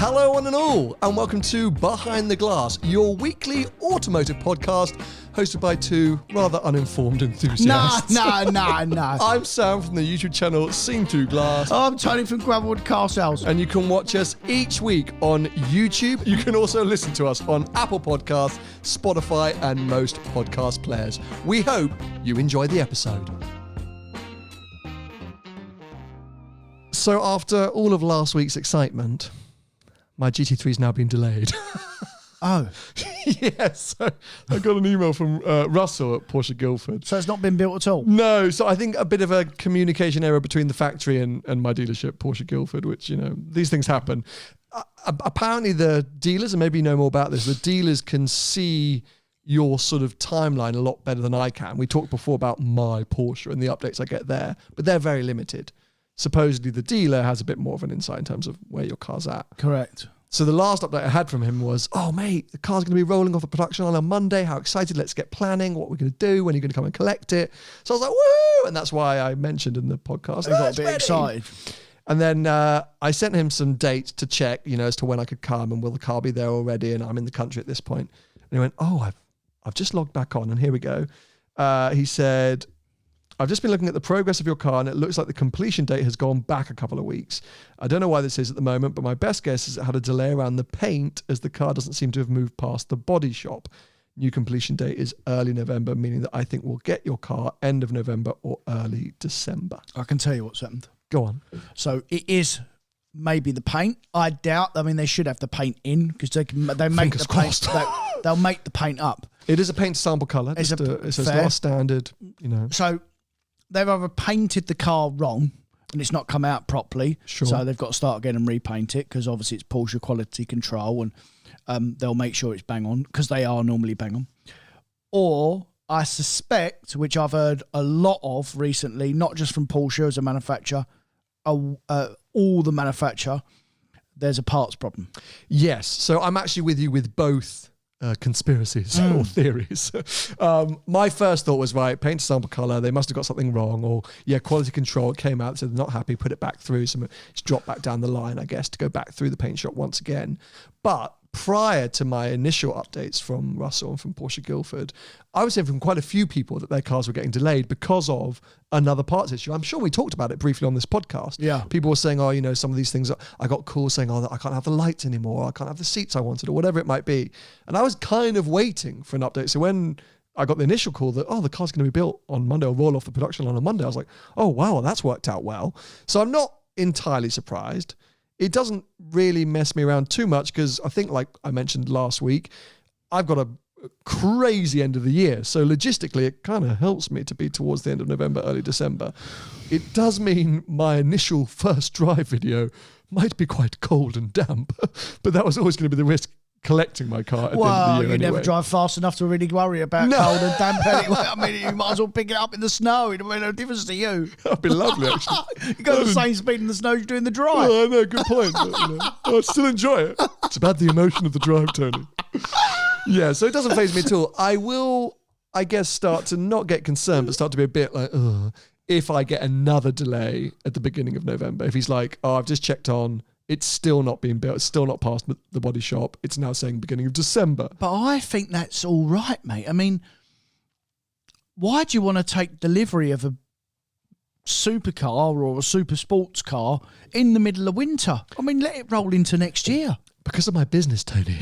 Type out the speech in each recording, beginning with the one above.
Hello one and all, and welcome to Behind the Glass, your weekly automotive podcast hosted by two rather uninformed enthusiasts. No. I'm Sam from the YouTube channel Seen Through Glass. I'm Tony from Gravelwood Car Sales. And you can watch us each week on YouTube. You can also listen to us on Apple Podcasts, Spotify, and most podcast players. We hope you enjoy the episode. So after all of last week's excitement, my GT3's now been delayed. Oh. Yes. So I got an email from Russell at Porsche Guildford. So it's not been built at all? No. So I think a bit of a communication error between the factory and my dealership, Porsche Guildford, which, you know, these things happen. Apparently the dealers, and maybe you know more about this, the dealers can see your sort of timeline a lot better than I can. We talked before about my Porsche and the updates I get there, but they're very limited. Supposedly the dealer has a bit more of an insight in terms of where your car's at. Correct. So the last update I had from him was, oh mate, the car's going to be rolling off the production line on Monday. How excited. Let's get planning. What we're going to do. When are you going to come and collect it? So I was like, woo! And that's why I mentioned in the podcast. I got a bit excited. And then I sent him some dates to check, you know, as to when I could come and will the car be there already? And I'm in the country at this point. And he went, oh, I've just logged back on and here we go. He said, I've just been looking at the progress of your car and it looks like the completion date has gone back a couple of weeks. I don't know why this is at the moment, but my best guess is it had a delay around the paint as the car doesn't seem to have moved past the body shop. New completion date is early November, meaning that I think we'll get your car end of November or early December. I can tell you what's happened. Go on. So it is maybe the paint. I doubt. I mean, they should have the paint in because they make the paint. They'll make the paint up. It is a paint sample colour. It's not a standard, you know. So they've either painted the car wrong and it's not come out properly. Sure. So they've got to start again and repaint it because obviously it's Porsche quality control and they'll make sure it's bang on because they are normally bang on. Or I suspect, which I've heard a lot of recently, not just from Porsche as a manufacturer, all the manufacturer, there's a parts problem. Yes. So I'm actually with you with both conspiracies or theories. My first thought was, right, paint sample colour, they must have got something wrong, or quality control, it came out, said they're not happy, put it back through, so it's dropped back down the line, I guess, to go back through the paint shop once again. But prior to my initial updates from Russell and from Porsche Guildford, I was hearing from quite a few people that their cars were getting delayed because of another parts issue. I'm sure we talked about it briefly on this podcast. Yeah. People were saying, oh, you know, some of these things, I got calls saying, oh, I can't have the lights anymore, I can't have the seats I wanted, or whatever it might be. And I was kind of waiting for an update. So when I got the initial call that, oh, the car's going to be built on Monday or roll off the production line on Monday, I was like, oh, wow, that's worked out well. So I'm not entirely surprised. It doesn't really mess me around too much because I think, like I mentioned last week, I've got a crazy end of the year. So logistically, it kind of helps me to be towards the end of November, early December. It does mean my initial first drive video might be quite cold and damp, but that was always going to be the risk collecting my car at the end of the year anyway. Never drive fast enough to really worry about cold and damp anyway. I mean, you might as well pick it up in the snow. It made no difference to you. That'd be lovely, actually. You go the same speed in the snow as you're doing the drive. Oh, I know, good point. But, you know, I'd still enjoy it. It's about the emotion of the drive, Tony. Yeah, so it doesn't faze me at all. I will, I guess, start to not get concerned, but start to be a bit like, ugh, if I get another delay at the beginning of November. If he's like, oh, I've just checked on, it's still not being built. It's still not past the body shop. It's now saying beginning of December. But I think that's all right, mate. I mean, why do you want to take delivery of a supercar or a super sports car in the middle of winter? I mean, let it roll into next year. Because of my business, Tony.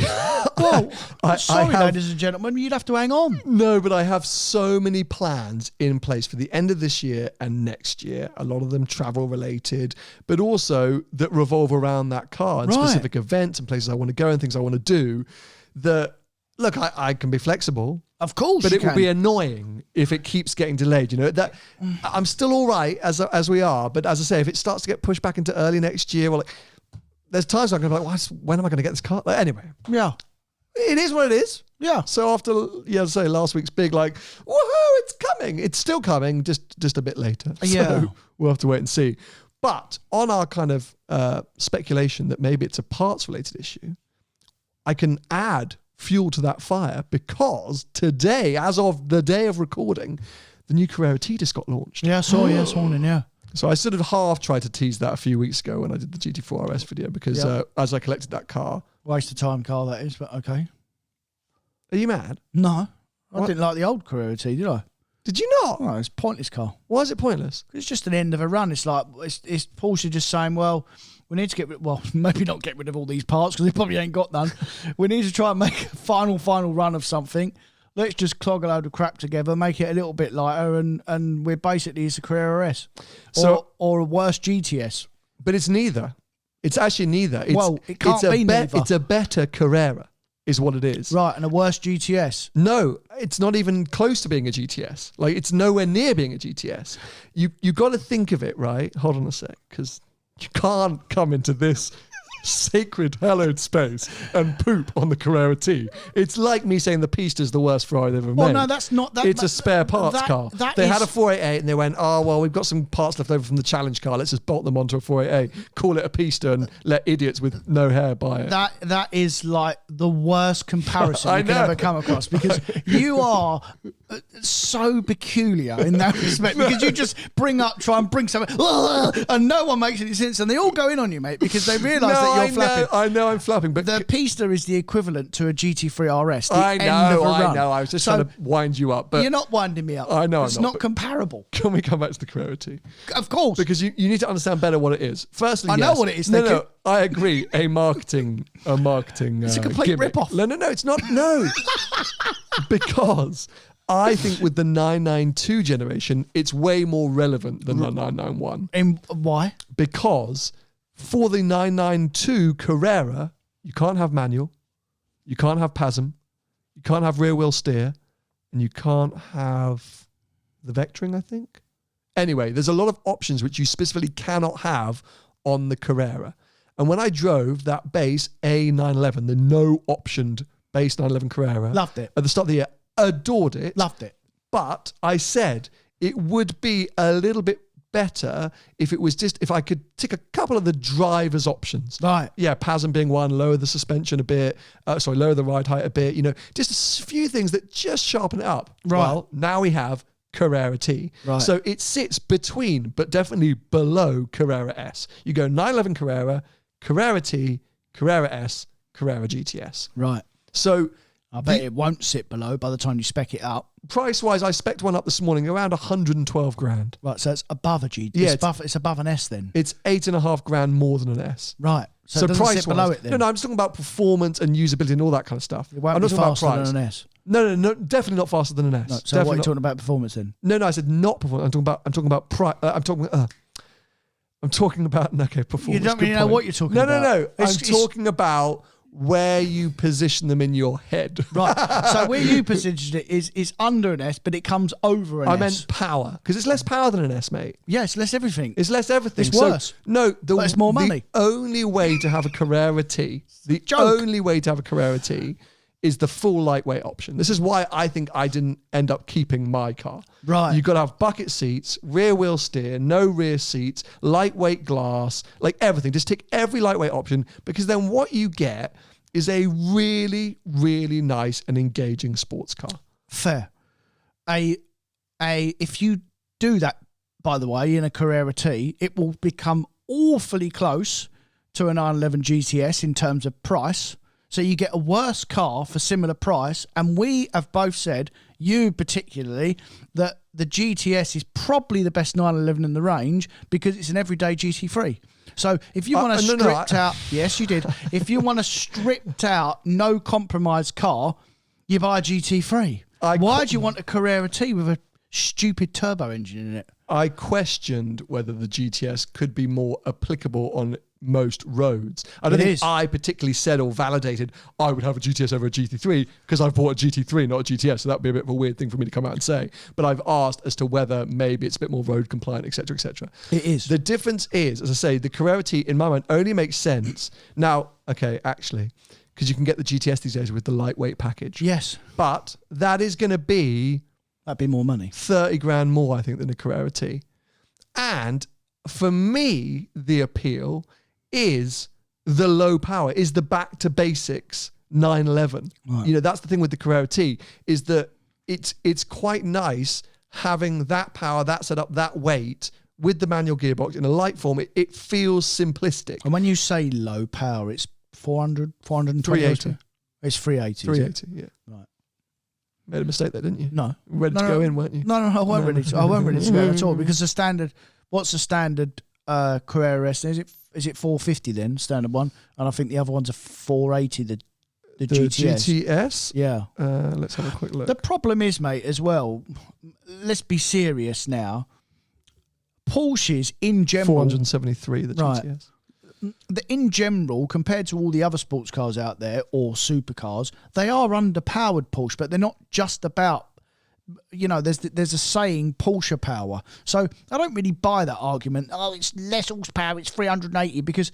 Well, ladies and gentlemen, you'd have to hang on. No, but I have so many plans in place for the end of this year and next year. A lot of them travel related, but also that revolve around that car and specific events and places I want to go and things I want to do. That, look, I can be flexible. Of course, but it will be annoying if it keeps getting delayed. You know that I'm still all right as we are, but as I say, if it starts to get pushed back into early next year, well, there's times I'm going to be like, when am I going to get this car? Like, anyway. Yeah. It is what it is. Yeah. So after, say last week's big, like, woohoo, it's coming. It's still coming, just a bit later. Yeah. So we'll have to wait and see. But on our kind of speculation that maybe it's a parts-related issue, I can add fuel to that fire because today, as of the day of recording, the new Carrera T just got launched. Yeah, I saw this morning, yeah. So I sort of half tried to tease that a few weeks ago when I did the GT4 RS video because as I collected that car. Waste of time car that is, but okay. Are you mad? No. I didn't like the old Carrera T, did I? Did you not? Oh, it's a pointless car. Why is it pointless? It's just an end of a run. It's like, it's Porsche just saying, well, we need to get rid, well, maybe not get rid of all these parts because they probably ain't got none. We need to try and make a final run of something. Let's just clog a load of crap together, make it a little bit lighter, and we're basically, it's a Carrera S. Or a worse GTS. But it's neither. It's actually neither. It can't be neither. It's a better Carrera, is what it is. Right, and a worse GTS. No, it's not even close to being a GTS. Like, it's nowhere near being a GTS. You got to think of it, right? Hold on a sec, because you can't come into this sacred hallowed space and poop on the Carrera T. It's like me saying the Pista is the worst Ferrari they've ever made. No, that's not that. It's a spare parts car. They had a 488 and they went, oh, well, we've got some parts left over from the Challenge car. Let's just bolt them onto a 488, call it a Pista and let idiots with no hair buy it. That is like the worst comparison you can ever come across because you are so peculiar in that respect because you just try and bring something and no one makes any sense and they all go in on you, mate, because they realise that you're flapping. I know I'm flapping, but the Pista is the equivalent to a GT3 RS. I know. I was just trying to wind you up, but you're not winding me up. I know it's not comparable. Can we come back to the Carrera T? Of course, because you need to understand better what it is. Firstly, I know what it is. No, I agree. A marketing. It's a complete rip-off. No, it's not. No, because I think with the 992 generation, it's way more relevant than the 991. And why? Because for the 992 Carrera, you can't have manual, you can't have PASM, you can't have rear wheel steer, and you can't have the vectoring, I think. Anyway, there's a lot of options which you specifically cannot have on the Carrera. And when I drove that base A911, the no-optioned base 911 Carrera. Loved it. At the start of the year, adored it. Loved it. But I said it would be a little bit better if it was just, if I could tick a couple of the driver's options. Right. Yeah, PASM being one, lower the suspension a bit, lower the ride height a bit, just a few things that just sharpen it up. Right. Well, now we have Carrera T. Right. So it sits between, but definitely below Carrera S. You go 911 Carrera, Carrera T, Carrera S, Carrera GTS. Right. So I bet it won't sit below by the time you spec it up. Price-wise, I spec'd one up this morning around 112 grand. Right, so it's above a G. Yeah, it's above an S then. It's 8.5 grand more than an S. Right. So it doesn't sit below it then. No, I'm just talking about performance and usability and all that kind of stuff. It won't I'm be not talking about faster price. than an S. No, definitely not faster than an S. No, so definitely what are you talking about performance then? No, I said not performance. I'm talking about price. I'm talking about performance. You don't really know what you're talking about. No. I'm talking about where you position them in your head. Right. So where you positioned it is under an S, but it comes over an S. I meant power, because it's less power than an S, mate. Yeah, it's less everything. It's less everything. It's worse. No, but it's more money. The only way to have a Carrera T, is the full lightweight option. This is why I think I didn't end up keeping my car. Right. You've got to have bucket seats, rear wheel steer, no rear seats, lightweight glass, like everything. Just tick every lightweight option, because then what you get is a really, really nice and engaging sports car. Fair. If you do that, by the way, in a Carrera T, it will become awfully close to a 911 GTS in terms of price. So you get a worse car for similar price. And we have both said, you particularly, that the GTS is probably the best 911 in the range because it's an everyday GT3. So if you want a stripped out, yes, you did. If you want a stripped out, no compromise car, you buy a GT3. Why do you want a Carrera T with a stupid turbo engine in it? I questioned whether the GTS could be more applicable on most roads. I don't think I particularly said or validated I would have a GTS over a GT3 because I've bought a GT3, not a GTS. So that would be a bit of a weird thing for me to come out and say. But I've asked as to whether maybe it's a bit more road compliant, etc., etc. It is. The difference is, as I say, the Carrera T, in my mind, only makes sense. Now, okay, actually, because you can get the GTS these days with the lightweight package. Yes. But that is going to be... That'd be more money. 30 grand more, I think, than a Carrera T. And for me, the appeal is the low power, is the back to basics 911. Right. That's the thing with the Carrera T, is that it's quite nice having that power, that setup, that weight with the manual gearbox in a light form, it feels simplistic. And when you say low power, it's 400, 420? 380. It's 380. 380, yeah. Right. Made a mistake there, didn't you? No. Ready to go in, weren't you? No, I weren't ready to. I weren't ready to go at all because what's the standard Carrera S? Is it 450 then, standard one? And I think the other one's a 480, the GTS. GTS? Yeah. Let's have a quick look. The problem is, mate, as well, let's be serious now. Porsches in general... 473, the right, GTS. In general, compared to all the other sports cars out there or supercars, they are underpowered Porsche, but they're not just about, there's a saying Porsche power. So I don't really buy that argument. Oh, it's less horsepower, it's 380, because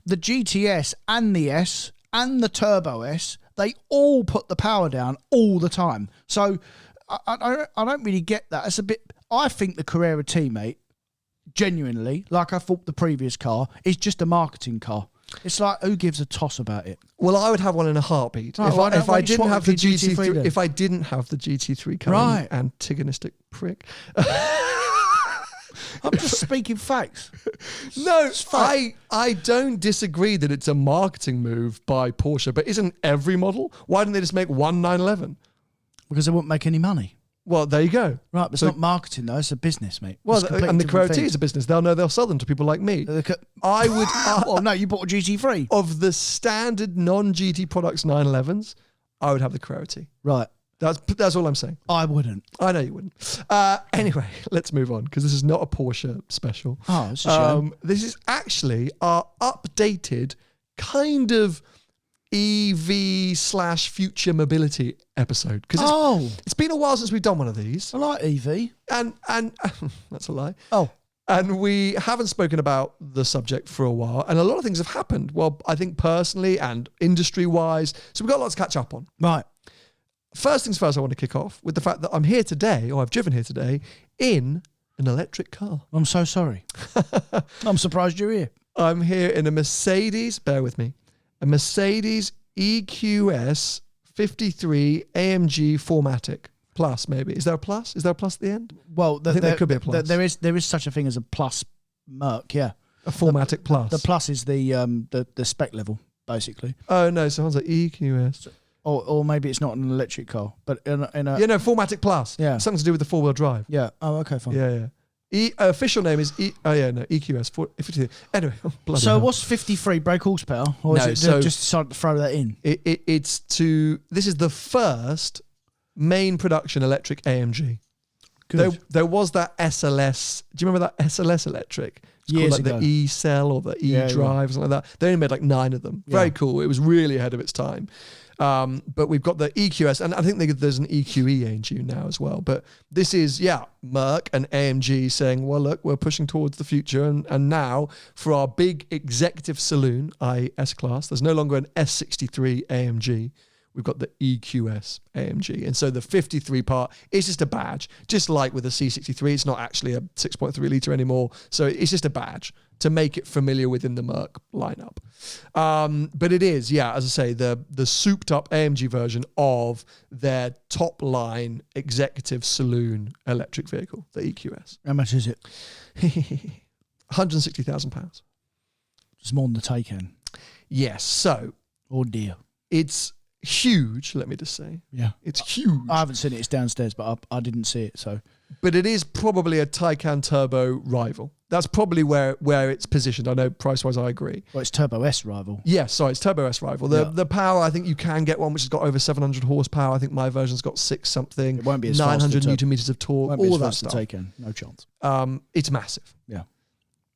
the GTS and the S and the Turbo S, they all put the power down all the time. So I don't really get that. It's a bit. I think the Carrera T, mate, genuinely, like I thought the previous car, is just a marketing car. It's like, who gives a toss about it? Well, I would have one in a heartbeat. Oh, if I didn't have the GT3 GT3, if I didn't have the GT3 car, right. Antagonistic prick. I'm just speaking facts. No, I don't disagree that it's a marketing move by Porsche, but isn't every model? Why didn't they just make one 911? Because they won't make any money. Well, there you go. Right, but it's not marketing though; it's a business, mate. Well, and the Carrera T is a business. They'll sell them to people like me. I would. Well, no, you bought a GT3. Of the standard non-GT products 911s, I would have the Carrera T. Right. That's all I'm saying. I wouldn't. I know you wouldn't. Anyway, let's move on because this is not a Porsche special. Oh, it's a shame. This is actually our updated kind of EV/future mobility episode because it's been a while since we've done one of these. I like EV, and that's a lie. Oh. And we haven't spoken about the subject for a while, and a lot of things have happened. Well, I think personally and industry-wise, so we've got lots to catch up on. Right. First things first, I want to kick off with the fact that I'm here today, or I've driven here today, in an electric car. I'm so sorry. I'm surprised you're here. I'm here in a Mercedes, bear with me, a Mercedes EQS 53 AMG 4MATIC Plus, maybe. Is there a plus? Is there a plus at the end? Well, I think there could be a plus. There is such a thing as a plus Merc, yeah. A 4MATIC Plus. The plus is the spec level, basically. Oh, no, so one's like EQS. Or maybe it's not an electric car, but in a 4MATIC Plus. Yeah. Something to do with the four-wheel drive. Yeah. Oh, okay, fine. Yeah. Official name is EQS 53. Anyway, so hell. what's 53 brake horsepower? Or is it just decided to throw that in? This is the first main production electric AMG. Good. There was that SLS. Do you remember that SLS electric? It's Years called ago. The E-Cell or the E-Drive or something like that. They only made like 9 of them. Very cool. It was really ahead of its time. But we've got the EQS, and I think there's an EQE AMG now as well. But this is, Merc and AMG saying, well, look, we're pushing towards the future. And now for our big executive saloon, i.e. S-Class, there's no longer an S63 AMG. We've got the EQS AMG. And so the 53 part is just a badge. Just like with the C63, it's not actually a 6.3 litre anymore. So it's just a badge to make it familiar within the Merc lineup. But it is, as I say, the souped up AMG version of their top line executive saloon electric vehicle, the EQS. How much is it? £160,000. It's more than the Taycan. Yes. So. Oh dear. It's huge, let me just say. Yeah. It's huge. I haven't seen it. It's downstairs, but I didn't see it. So, but it is probably a Taycan Turbo rival. That's probably where it's positioned. I know price-wise I agree. Well, it's Turbo S rival. Yeah, sorry, it's Turbo S rival. The power, I think you can get one which has got over 700 horsepower. I think my version's got 6 something. It won't be as 900 fast newton meters of torque, won't be all as that fast stuff. Taycan. No chance. It's massive. Yeah.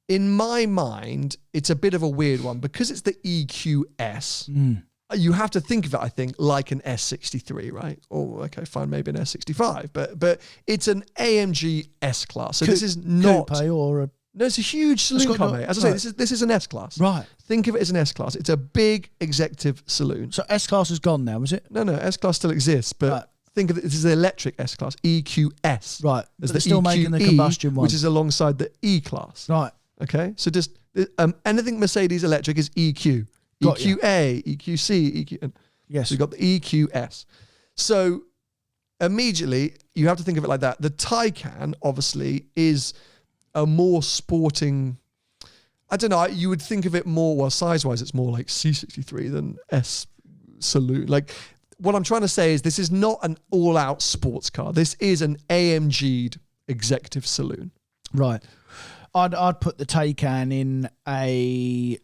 In my mind, it's a bit of a weird one because it's the EQS. You have to think of it, I think, like an S63, right? Oh, okay, fine, maybe an S65, but it's an AMG S-Class. So this is not coupe or a. No, it's a huge saloon car, mate. As I say, this is an S-Class. Right. Think of it as an S-Class. It's a big executive saloon. So S-Class is gone now, is it? No, S-Class still exists, but think of it, this is the electric S-Class, EQS. Right. There's they're still making the combustion one. which is alongside the E-Class. Right. Okay, so just anything Mercedes electric is EQ. Got EQA, EQC, EQ. Yes. So you've got the EQS. So immediately you have to think of it like that. The Taycan obviously is a more sporting, I don't know, you would think of it more, well, size-wise, it's more like C63 than S Saloon. Like, what I'm trying to say is this is not an all-out sports car. This is an AMG'd executive saloon. Right. I'd put the Taycan in a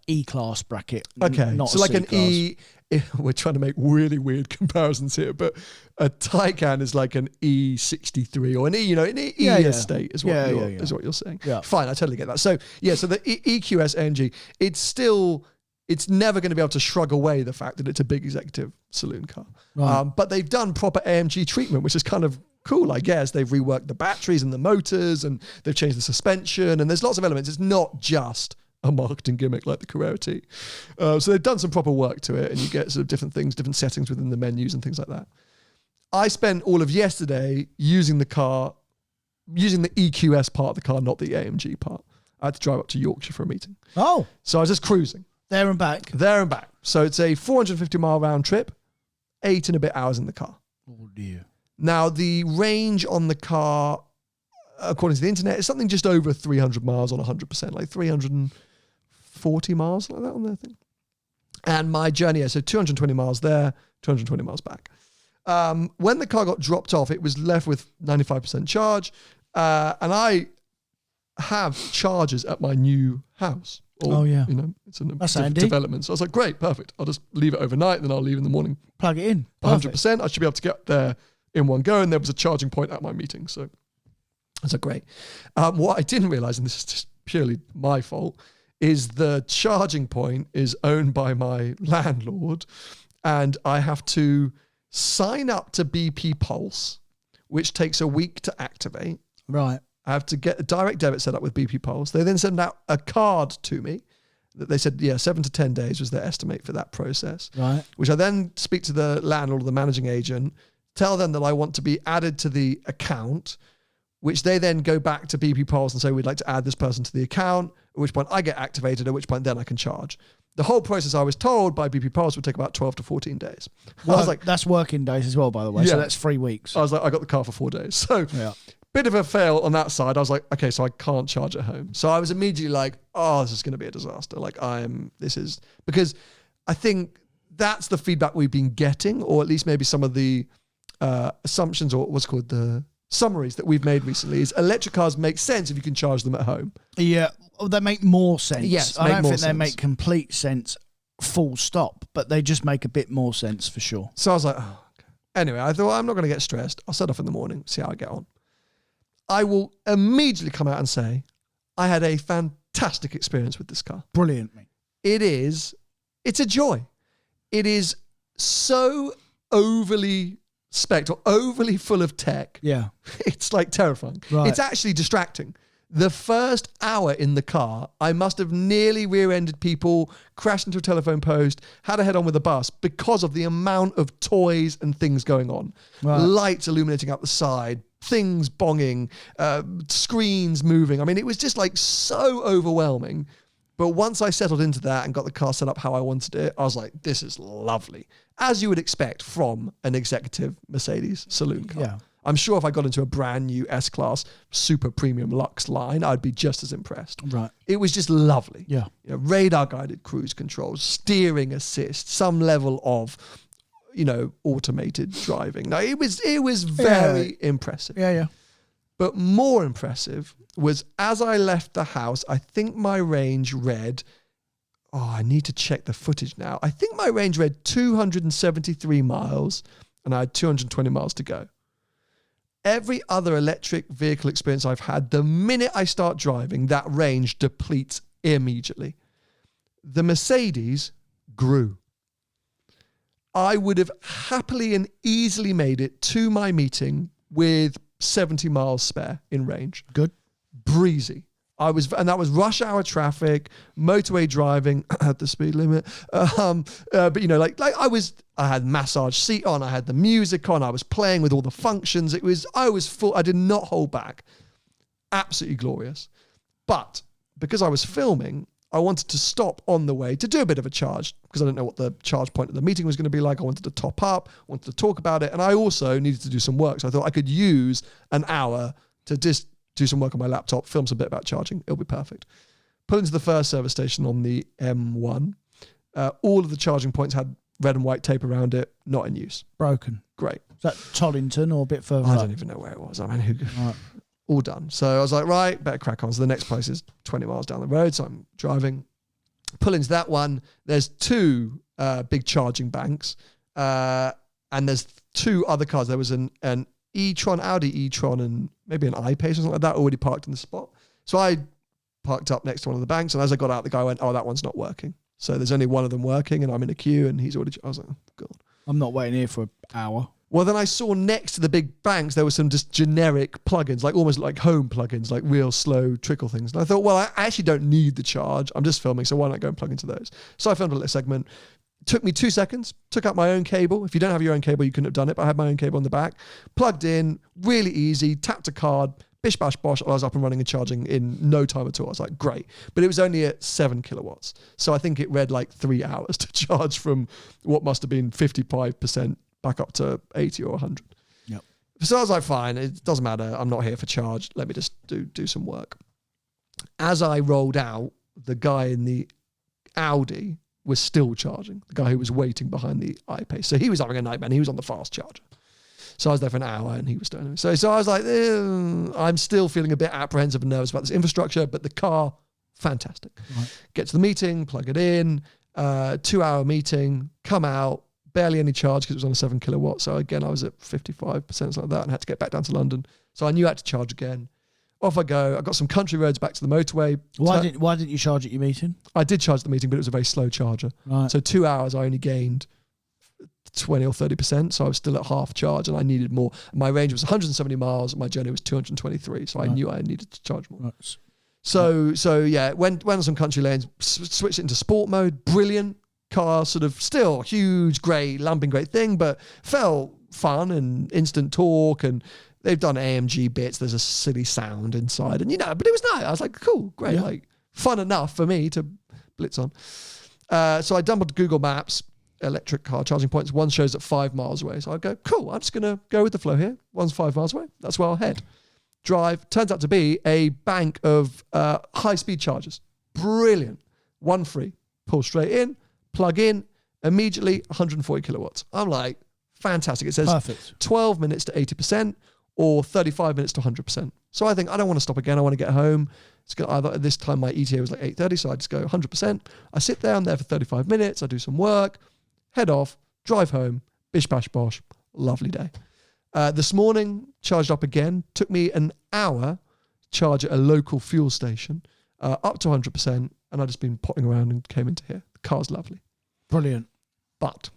E-class bracket. Okay, not so a like an C-class. We're trying to make really weird comparisons here, but a Taycan is like an E63 or an estate is what you're saying. Yeah. Fine, I totally get that. So so the EQS AMG, it's never going to be able to shrug away the fact that it's a big executive saloon car. Right. But they've done proper AMG treatment, which is kind of cool, I guess. They've reworked the batteries and the motors, and they've changed the suspension, and there's lots of elements. It's not just a marketing gimmick like the Carrera T. So they've done some proper work to it, and you get sort of different things, different settings within the menus and things like that. I spent all of yesterday using the EQS part of the car, not the AMG part. I had to drive up to Yorkshire for a meeting. Oh. So I was just cruising. There and back. There and back. So it's a 450-mile round trip, 8 and a bit hours in the car. Oh, dear. Now, the range on the car, according to the internet, is something just over 300 miles on 100%, like 340 miles, like that on their thing. And my journey, so 220 miles there, 220 miles back. When the car got dropped off, it was left with 95% charge. And I have chargers at my new house. Or, it's a development. So I was like, great, perfect. I'll just leave it overnight, and then I'll leave in the morning. Plug it in. 100%. I should be able to get there in one go. And there was a charging point at my meeting. So that's great. What I didn't realize, and this is just purely my fault, is the charging point is owned by my landlord, and I have to sign up to BP Pulse, which takes a week to activate. Right. I have to get a direct debit set up with BP Pulse. They then send out a card to me that they said, 7 to 10 days was their estimate for that process. Right. Which I then speak to the landlord or the managing agent, tell them that I want to be added to the account, which they then go back to BP Pulse and say, we'd like to add this person to the account, at which point I get activated, at which point then I can charge. The whole process, I was told by BP Pulse, would take about 12 to 14 days. I was like, that's working days as well, by the way. Yeah. So that's 3 weeks. I was like, I got the car for 4 days. So bit of a fail on that side. I was like, okay, so I can't charge at home. So I was immediately like, oh, this is going to be a disaster. Like because I think that's the feedback we've been getting, or at least maybe some of the assumptions, or what's called the summaries that we've made recently, is electric cars make sense if you can charge them at home. Yeah, they make more sense. Yes, I don't think they make complete sense, full stop, but they just make a bit more sense for sure. So I was like, oh, okay. Anyway, I thought, I'm not going to get stressed. I'll set off in the morning, see how I get on. I will immediately come out and say, I had a fantastic experience with this car. Brilliant, mate. It's a joy. It is so overly spec'd or overly full of tech. Yeah. It's like terrifying. Right. It's actually distracting. The first hour in the car, I must have nearly rear-ended people, crashed into a telephone post, had a head-on with a bus because of the amount of toys and things going on. Right. Lights illuminating out the side, things bonging, screens moving. I mean, it was just like so overwhelming. But once I settled into that and got the car set up how I wanted it, I was like, this is lovely. As you would expect from an executive Mercedes saloon car. Yeah. I'm sure if I got into a brand new S-Class super premium luxe line, I'd be just as impressed. Right. It was just lovely. Yeah. Radar guided cruise control, steering assist, some level of, automated driving. No, it was very impressive. Yeah. But more impressive was as I left the house, I think my range read, I need to check the footage now. I think my range read 273 miles and I had 220 miles to go. Every other electric vehicle experience I've had, the minute I start driving, that range depletes immediately. The Mercedes grew. I would have happily and easily made it to my meeting with 70 miles spare in range. Good. Breezy. And that was rush hour traffic, motorway driving at the speed limit. But I had massage seat on, I had the music on, I was playing with all the functions. I was full, I did not hold back. Absolutely glorious. But because I was filming, I wanted to stop on the way to do a bit of a charge because I didn't know what the charge point of the meeting was going to be like. I wanted to top up, wanted to talk about it. And I also needed to do some work. So I thought I could use an hour to just do some work on my laptop, film some bit about charging. It'll be perfect. Pull into the first service station on the M1. All of the charging points had red and white tape around it, not in use. Broken. Great. Is that Tollington or a bit further I up? don't even know where it was. I mean, all done. So I was like, right, better crack on. So the next place is 20 miles down the road. So I'm driving, pull into that one. There's 2 big charging banks, and there's 2 other cars. There was an e-tron, Audi e-tron, and maybe an I-Pace or something like that already parked in the spot. So I parked up next to one of the banks, and as I got out, the guy went, oh, that one's not working. So there's only one of them working, and I'm in a queue, and he's already... I was like, oh, God. I'm not waiting here for an hour. Well, then I saw next to the big banks, there were some just generic plugins, like almost like home plugins, like real slow trickle things. And I thought, well, I actually don't need the charge. I'm just filming, so why not go and plug into those? So I filmed a little segment. Took me 2 seconds, took out my own cable. If you don't have your own cable, you couldn't have done it, but I had my own cable on the back. Plugged in, really easy, tapped a card, bish, bash, bosh. I was up and running and charging in no time at all. I was like, great. But it was only at 7 kilowatts. So I think it read like 3 hours to charge from what must have been 55% back up to 80 or 100. Yep. So I was like, fine, it doesn't matter. I'm not here for charge. Let me just do some work. As I rolled out, the guy in the Audi was still charging, the guy who was waiting behind the I-Pace. So he was having a nightmare, and he was on the fast charger. So I was there for an hour, and he was doing it. So I was like, I'm still feeling a bit apprehensive and nervous about this infrastructure, but the car, fantastic. Right. Get to the meeting, plug it in, 2-hour meeting, come out, barely any charge because it was on a 7 kilowatt. So again, I was at 55%, something like that, and had to get back down to London. So I knew I had to charge again. Off I go. I got some country roads back to the motorway. Why didn't you charge at your meeting? I did charge at the meeting, but it was a very slow charger. Right. So 2 hours, I only gained 20 or 30%. So I was still at half charge, and I needed more. My range was 170 miles. My journey was 223. So I knew I needed to charge more. Right. So yeah, went on some country lanes, switched it into sport mode. Brilliant car, sort of still huge, great, lumping, great thing, but felt fun and instant torque, and they've done AMG bits. There's a silly sound inside, and but it was nice. I was like, cool, great, like fun enough for me to blitz on. So I dumped Google Maps, electric car charging points. One shows at 5 miles away. So I go, cool, I'm just going to go with the flow here. One's 5 miles away. That's where I'll head. Drive. Turns out to be a bank of high-speed chargers. Brilliant. One free. Pull straight in, plug in, immediately 140 kilowatts. I'm like, fantastic. It says perfect. 12 minutes to 80% or 35 minutes to 100%. So I think I don't want to stop again. I want to get home. It's going either at this time my ETA was like 8:30, so I just go 100%. I sit there, I'm there for 35 minutes. I do some work, head off, drive home, bish bash bosh. Lovely day. This morning, charged up again. Took me an hour charge at a local fuel station, up to 100%, and I've just been potting around and came into here. The car's lovely. Brilliant. But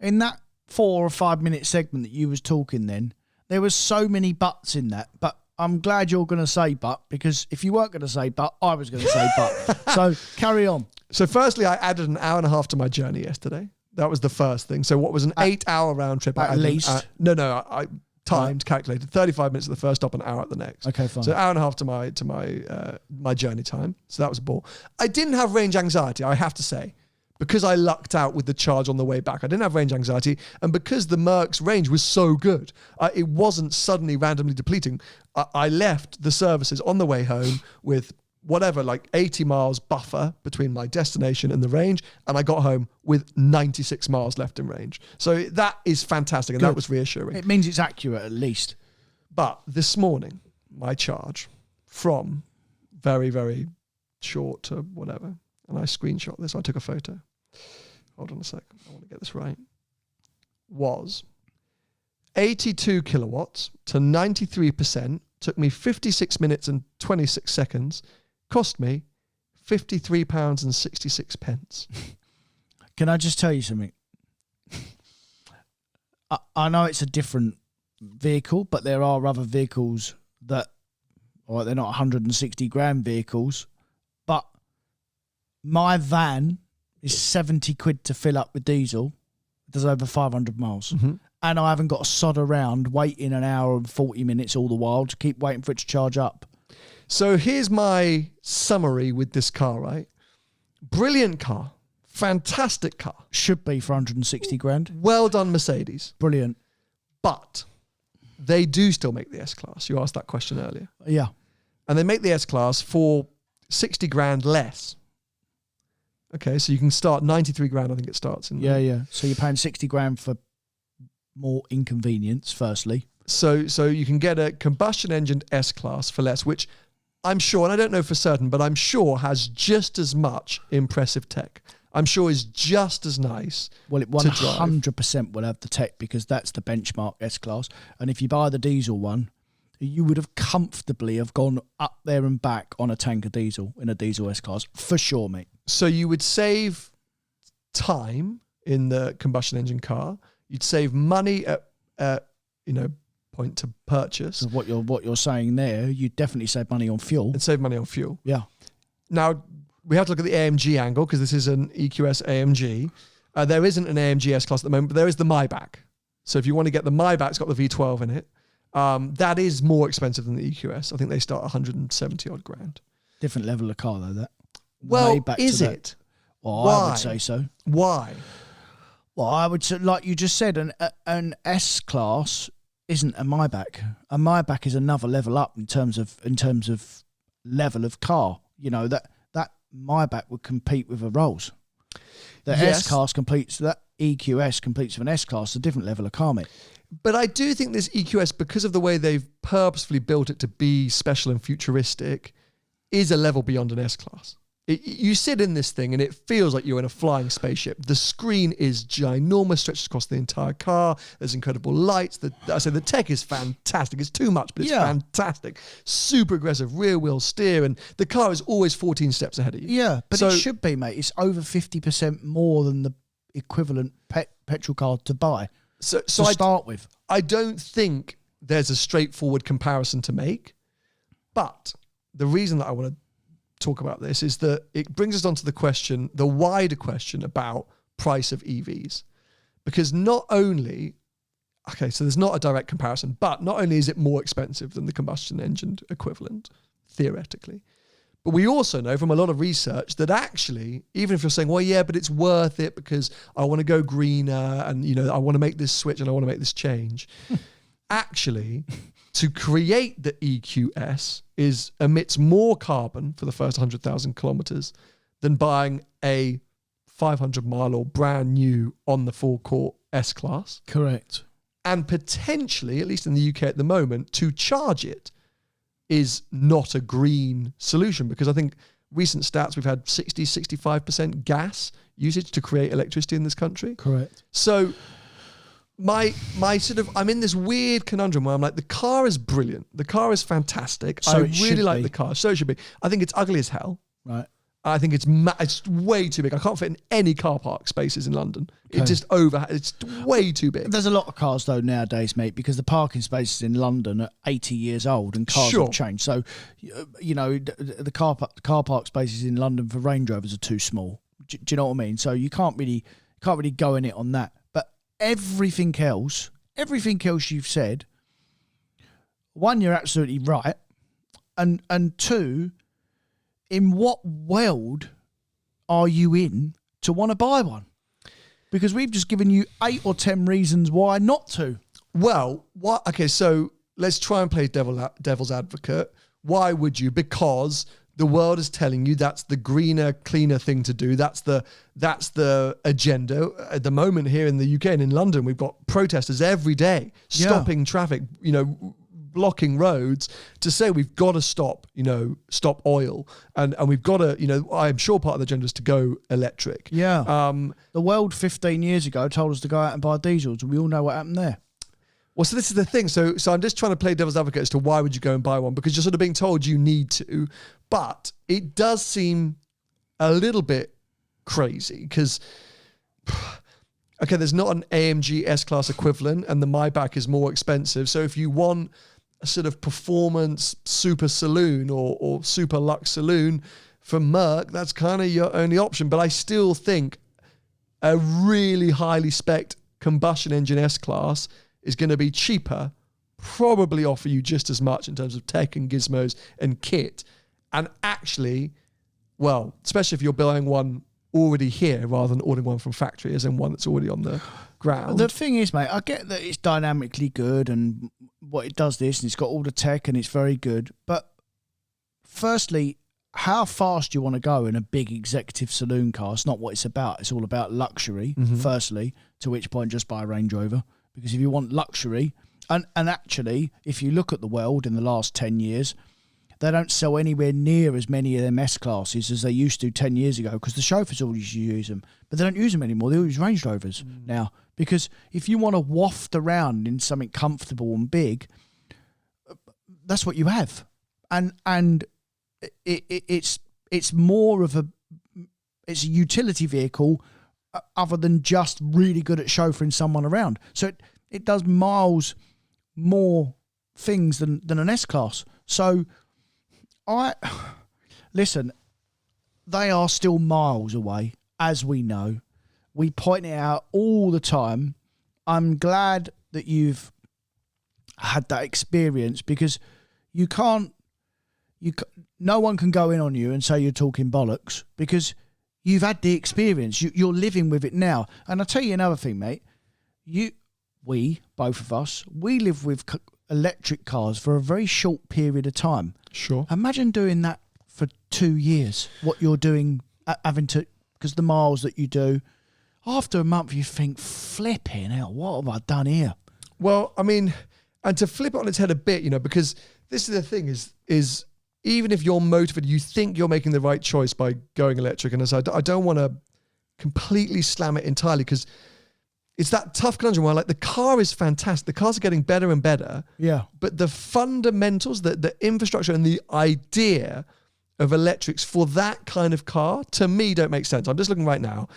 in that 4 or 5 minute segment that you was talking then, there was so many buts in that, but I'm glad you're going to say but, because if you weren't going to say but, I was going to say but. So carry on. So firstly, I added an hour and a half to my journey yesterday. That was the first thing. So what was an 8-hour round trip? At least. I timed, calculated 35 minutes at the first stop, an hour at the next. Okay, fine. So an hour and a half to my journey time. So that was a ball. I didn't have range anxiety, I have to say, because I lucked out with the charge on the way back. I didn't have range anxiety, and because the Merc's range was so good, it wasn't suddenly randomly depleting. I left the services on the way home with whatever, like 80 miles buffer between my destination and the range, and I got home with 96 miles left in range. So that is fantastic, and good. That was reassuring. It means it's accurate at least. But this morning, my charge from very, very short to whatever, and I screenshot this, I took a photo. Hold on a sec, I want to get this right. Was 82 kilowatts to 93%, took me 56 minutes and 26 seconds, cost me £53.66. Can I just tell you something? I know it's a different vehicle, but there are other vehicles that, or they're not 160 grand vehicles, but my van is 70 quid to fill up with diesel. It does over 500 miles. Mm-hmm. And I haven't got to sod around waiting an hour and 40 minutes all the while to keep waiting for it to charge up. So here's my summary with this car, right? Brilliant car. Fantastic car. Should be for 160 grand. Well done, Mercedes. Brilliant. But they do still make the S-Class. You asked that question earlier. Yeah. And they make the S-Class for 60 grand less. Okay, so you can start 93 grand, I think it starts in. Yeah. So you're paying 60 grand for more inconvenience, firstly. So you can get a combustion engine S-Class for less, which I'm sure, and I don't know for certain, but I'm sure has just as much impressive tech. I'm sure is just as nice. Well, it 100% will have the tech because that's the benchmark S-Class. And if you buy the diesel one, you would have comfortably have gone up there and back on a tank of diesel in a diesel S-Class for sure, mate. So you would save time in the combustion engine car. You'd save money at point to purchase. So what you're saying there, you definitely save money on fuel. And save money on fuel. Yeah. Now, we have to look at the AMG angle because this is an EQS AMG. There isn't an AMG S-Class at the moment, but there is the Maybach. So if you want to get the Maybach, it's got the V12 in it. That is more expensive than the EQS. I think they start 170 odd grand. Different level of car though, that. Well, is it? Well, Why? I would say so. Why? Well, I would say, like you just said, an S-Class isn't a Maybach. A Maybach is another level up in terms of level of car. You know, that Maybach would compete with a Rolls. The S-Class competes, that EQS competes with an S-Class, a different level of car, mate. But I do think this EQS, because of the way they've purposefully built it to be special and futuristic, is a level beyond an S-Class. You sit in this thing and it feels like you're in a flying spaceship. The screen is ginormous, stretches across the entire car. There's incredible lights. The tech is fantastic. It's too much, but it's fantastic. Super aggressive rear wheel steer, and the car is always 14 steps ahead of you. Yeah, but it should be, mate. It's over 50% more than the equivalent petrol car to buy. So start with. I don't think there's a straightforward comparison to make, but the reason that I want to talk about this is that it brings us on to the wider question about price of EVs. Because not only, so there's not a direct comparison, but not only is it more expensive than the combustion engine equivalent, theoretically, but we also know from a lot of research that actually, even if you're saying, well, yeah, but it's worth it because I want to go greener and, I want to make this switch and I want to make this change. Actually, to create the EQS emits more carbon for the first 100,000 kilometers than buying a 500-mile or brand new on the forecourt S-Class. Correct. And potentially, at least in the UK at the moment, to charge it is not a green solution, because I think recent stats, we've had 60-65% gas usage to create electricity in this country. Correct. So I'm in this weird conundrum where I'm like, the car is brilliant. The car is fantastic. I really like the car. So it should be. I think it's ugly as hell. Right. I think it's way too big. I can't fit in any car park spaces in London. Okay. It's way too big. There's a lot of cars though nowadays, mate, because the parking spaces in London are 80 years old and cars have changed. So, the car park spaces in London for Range Rovers are too small. Do you know what I mean? So you can't really go in it on that. But everything else you've said, one, you're absolutely right, and two, in what world are you in to want to buy one? Because we've just given you 8 or 10 reasons why not to. Well, what? Okay, so let's try and play devil's advocate. Why would you? Because the world is telling you that's the greener, cleaner thing to do. That's the agenda. At the moment here in the UK and in London, we've got protesters every day stopping traffic, blocking roads to say we've got to stop oil and we've got to, I'm sure part of the agenda is to go electric. Yeah. The world 15 years ago told us to go out and buy diesels, and we all know what happened there. Well, so this is the thing. So I'm just trying to play devil's advocate as to why would you go and buy one, because you're sort of being told you need to, but it does seem a little bit crazy because, okay, there's not an AMG S-Class equivalent and the Maybach is more expensive. So if you want a sort of performance super saloon or super luxe saloon from Merc, that's kind of your only option. But I still think a really highly spec'd combustion engine S-Class is going to be cheaper, probably offer you just as much in terms of tech and gizmos and kit. And actually, well, especially if you're buying one already here rather than ordering one from factory, as in one that's already on the ground. The thing is, mate, I get that it's dynamically good and what it does this and it's got all the tech and it's very good. But firstly, how fast do you want to go in a big executive saloon car? It's not what it's about. It's all about luxury, firstly, to which point just buy a Range Rover. Because if you want luxury, and actually, if you look at the world in the last 10 years, they don't sell anywhere near as many of them S-classes as they used to 10 years ago because the chauffeurs all used to use them. But they don't use them anymore. They all use Range Rovers now. Because if you want to waft around in something comfortable and big, that's what you have. And it's more of it's a utility vehicle other than just really good at chauffeuring someone around. So it does miles more things than an S-Class. So listen, they are still miles away, as we know. We point it out all the time. I'm glad that you've had that experience because no one can go in on you and say you're talking bollocks because you've had the experience. You're living with it now. And I'll tell you another thing, mate. Both of us, we live with electric cars for a very short period of time. Sure. Imagine doing that for 2 years, what you're doing, having to, because the miles that you do, after a month you think, flipping hell, what have I done here? Well, I mean, and to flip it on its head a bit, because this is the thing is even if you're motivated, you think you're making the right choice by going electric. And as I don't want to completely slam it entirely because it's that tough conundrum where the car is fantastic. The cars are getting better and better. Yeah. But the fundamentals, the infrastructure and the idea of electrics for that kind of car, to me, don't make sense. I'm just looking right now.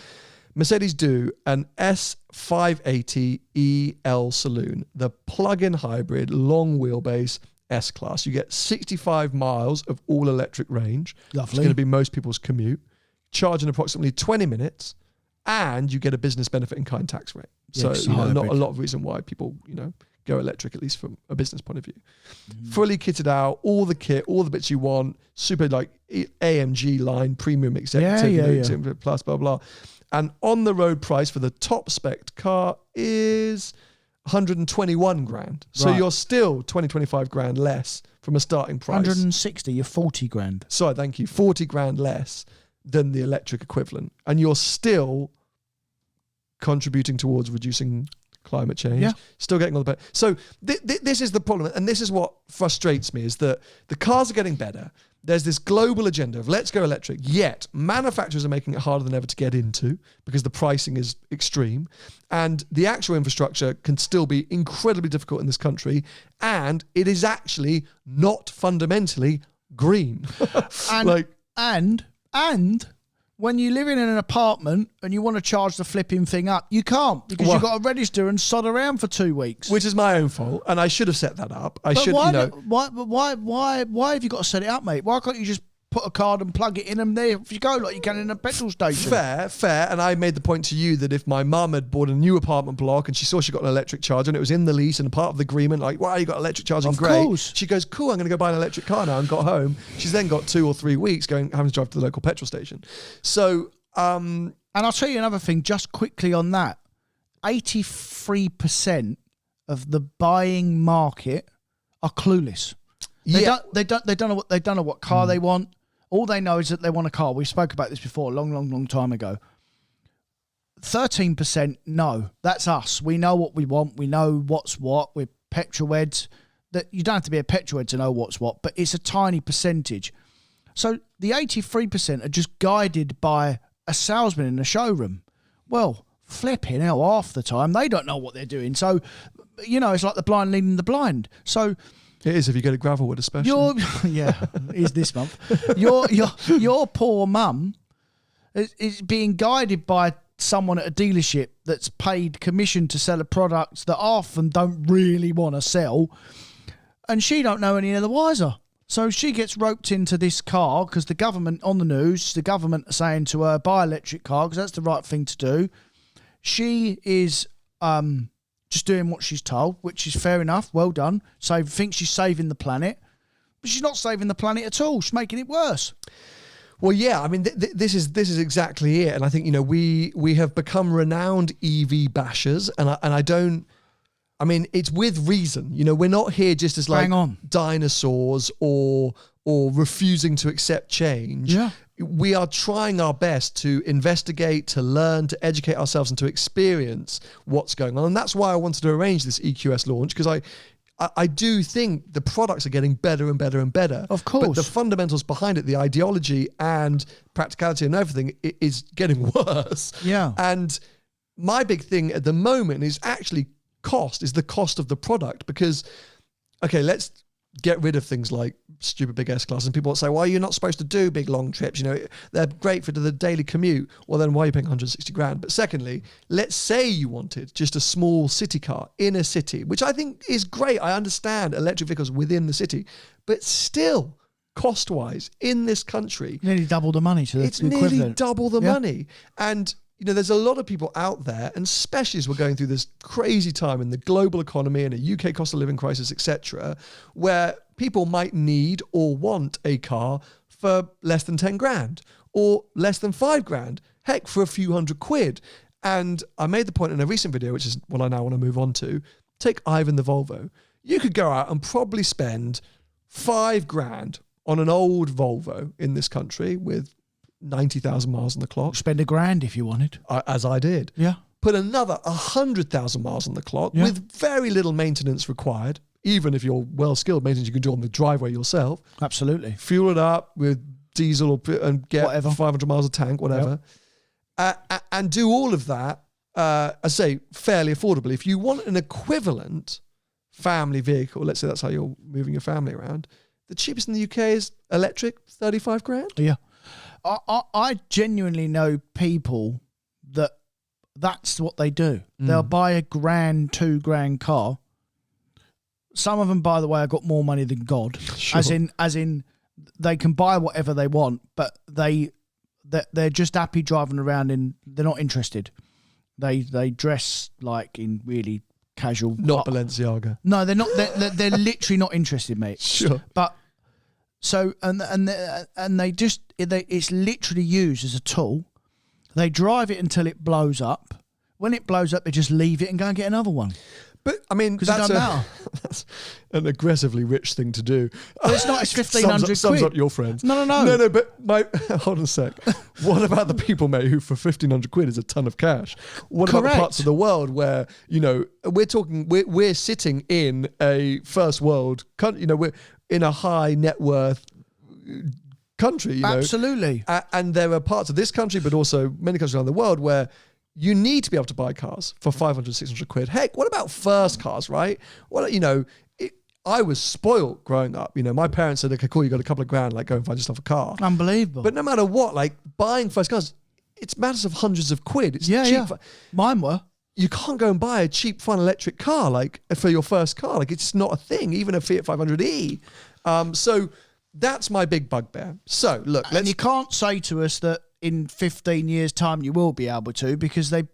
Mercedes do an S580 EL Saloon, the plug-in hybrid, long wheelbase S-Class. You get 65 miles of all-electric range. Lovely. It's going to be most people's commute. Charge in approximately 20 minutes. And you get a business benefit in kind tax rate. So not a lot of reason why people, go electric, at least from a business point of view. Fully kitted out, all the kit, all the bits you want, super AMG line, premium executive, plus blah, blah. And on the road price for the top spec car is 121 grand. So you're still 25 grand less from a starting price. 160, you're 40 grand. Sorry, thank you. 40 grand less than the electric equivalent. And you're still contributing towards reducing climate change, still getting all the better. So this is the problem. And this is what frustrates me is that the cars are getting better. There's this global agenda of let's go electric, yet manufacturers are making it harder than ever to get into because the pricing is extreme and the actual infrastructure can still be incredibly difficult in this country. And it is actually not fundamentally green. And when you live in an apartment and you want to charge the flipping thing up, you can't because you've got to register and sod around for 2 weeks. Which is my own fault, and I should have set that up. Why have you got to set it up, mate? Why can't you just put a card and plug it in and there you go like you can in a petrol station? Fair. And I made the point to you that if my mum had bought a new apartment block and she saw she got an electric charger and it was in the lease and part of the agreement, wow, you got electric charging, great. Course. She goes, cool, I'm going to go buy an electric car now, and got home. She's then got 2 or 3 weeks having to drive to the local petrol station. So, and I'll tell you another thing, just quickly on that. 83% of the buying market are clueless. They don't know what car they want. All they know is that they want a car. We spoke about this before, a long time ago. 13% know. That's us. We know what we want. We know what's what. We're petrolheads. That you don't have to be a petrolhead to know what's what, but it's a tiny percentage. So the 83% are just guided by a salesman in a showroom. Well, flipping hell, half the time they don't know what they're doing. So, it's like the blind leading the blind. So it is if you go to Gravelwood, especially. It is this month. Your poor mum is being guided by someone at a dealership that's paid commission to sell a product that half of them don't really want to sell, and she don't know any of the wiser. So she gets roped into this car because the government on the news, the government are saying to her, buy an electric car because that's the right thing to do. She is just doing what she's told, which is fair enough. Well done. So thinks she's saving the planet, but she's not saving the planet at all. She's making it worse. Well, yeah, I mean, this is exactly it, and I think we have become renowned EV bashers, and I don't. I mean, it's with reason. We're not here just as like dinosaurs or refusing to accept change. Yeah. We are trying our best to investigate, to learn, to educate ourselves, and to experience what's going on. And that's why I wanted to arrange this EQS launch, because I do think the products are getting better and better and better. Of course. But the fundamentals behind it, the ideology and practicality and everything, is getting worse. Yeah. And my big thing at the moment is actually the cost of the product, because, okay, let's get rid of things like stupid big S-Class, and people will say, well, you're not supposed to do big long trips, they're great for the daily commute. Well, then why are you paying 160 grand? But secondly, let's say you wanted just a small city car in a city, which I think is great. I understand electric vehicles within the city, but still, cost-wise, in this country, nearly double the money to the it's equivalent. Nearly double the money. And there's a lot of people out there, and especially as we're going through this crazy time in the global economy and a UK cost of living crisis, etc., where people might need or want a car for less than 10 grand or less than 5 grand, heck, for a few £100. And I made the point in a recent video, which is what I now want to move on to. Take Ivan the Volvo. You could go out and probably spend 5 grand on an old Volvo in this country with 90,000 miles on the clock. Spend £1,000 if you wanted. As I did. Yeah. Put another 100,000 miles on the clock with very little maintenance required. Even if you're well skilled, maintenance you can do on the driveway yourself. Absolutely. Fuel it up with diesel and get whatever. 500 miles a tank, whatever. Yep. And do all of that, I say, fairly affordably. If you want an equivalent family vehicle, let's say that's how you're moving your family around, the cheapest in the UK is electric, 35 grand. Yeah. I genuinely know people that's what they do. They'll buy £1,000, £2,000 car. Some of them, by the way, have got more money than God. Sure. As in, they can buy whatever they want, but they're just happy driving around they're not interested. They dress like in really casual. Not Balenciaga. No, they're not. They're literally not interested, mate. Sure. But so and they just it's literally used as a tool. They drive it until it blows up. When it blows up, they just leave it and go and get another one. But I mean, that's an aggressively rich thing to do. Well, it's not. It's 1,500 quid. Sums up your friends. No. But hold on a sec. What about the people, mate, who for 1,500 quid is a ton of cash? What about the parts of the world where we're sitting in a first world country? We're in a high net worth country. Absolutely. And there are parts of this country, but also many countries around the world where you need to be able to buy cars for 500, 600 quid. Heck, what about first cars, right? Well, I was spoiled growing up. My parents said, okay, cool, you got a couple of grand, like go and find yourself a car. Unbelievable. But no matter what, like buying first cars, it's matters of hundreds of quid. It's cheap. Yeah. Mine were. You can't go and buy a cheap, fun electric car like for your first car. Like it's not a thing, even a Fiat 500e. So that's my big bugbear. So look, and you can't say to us that in 15 years' time you will be able to, because they've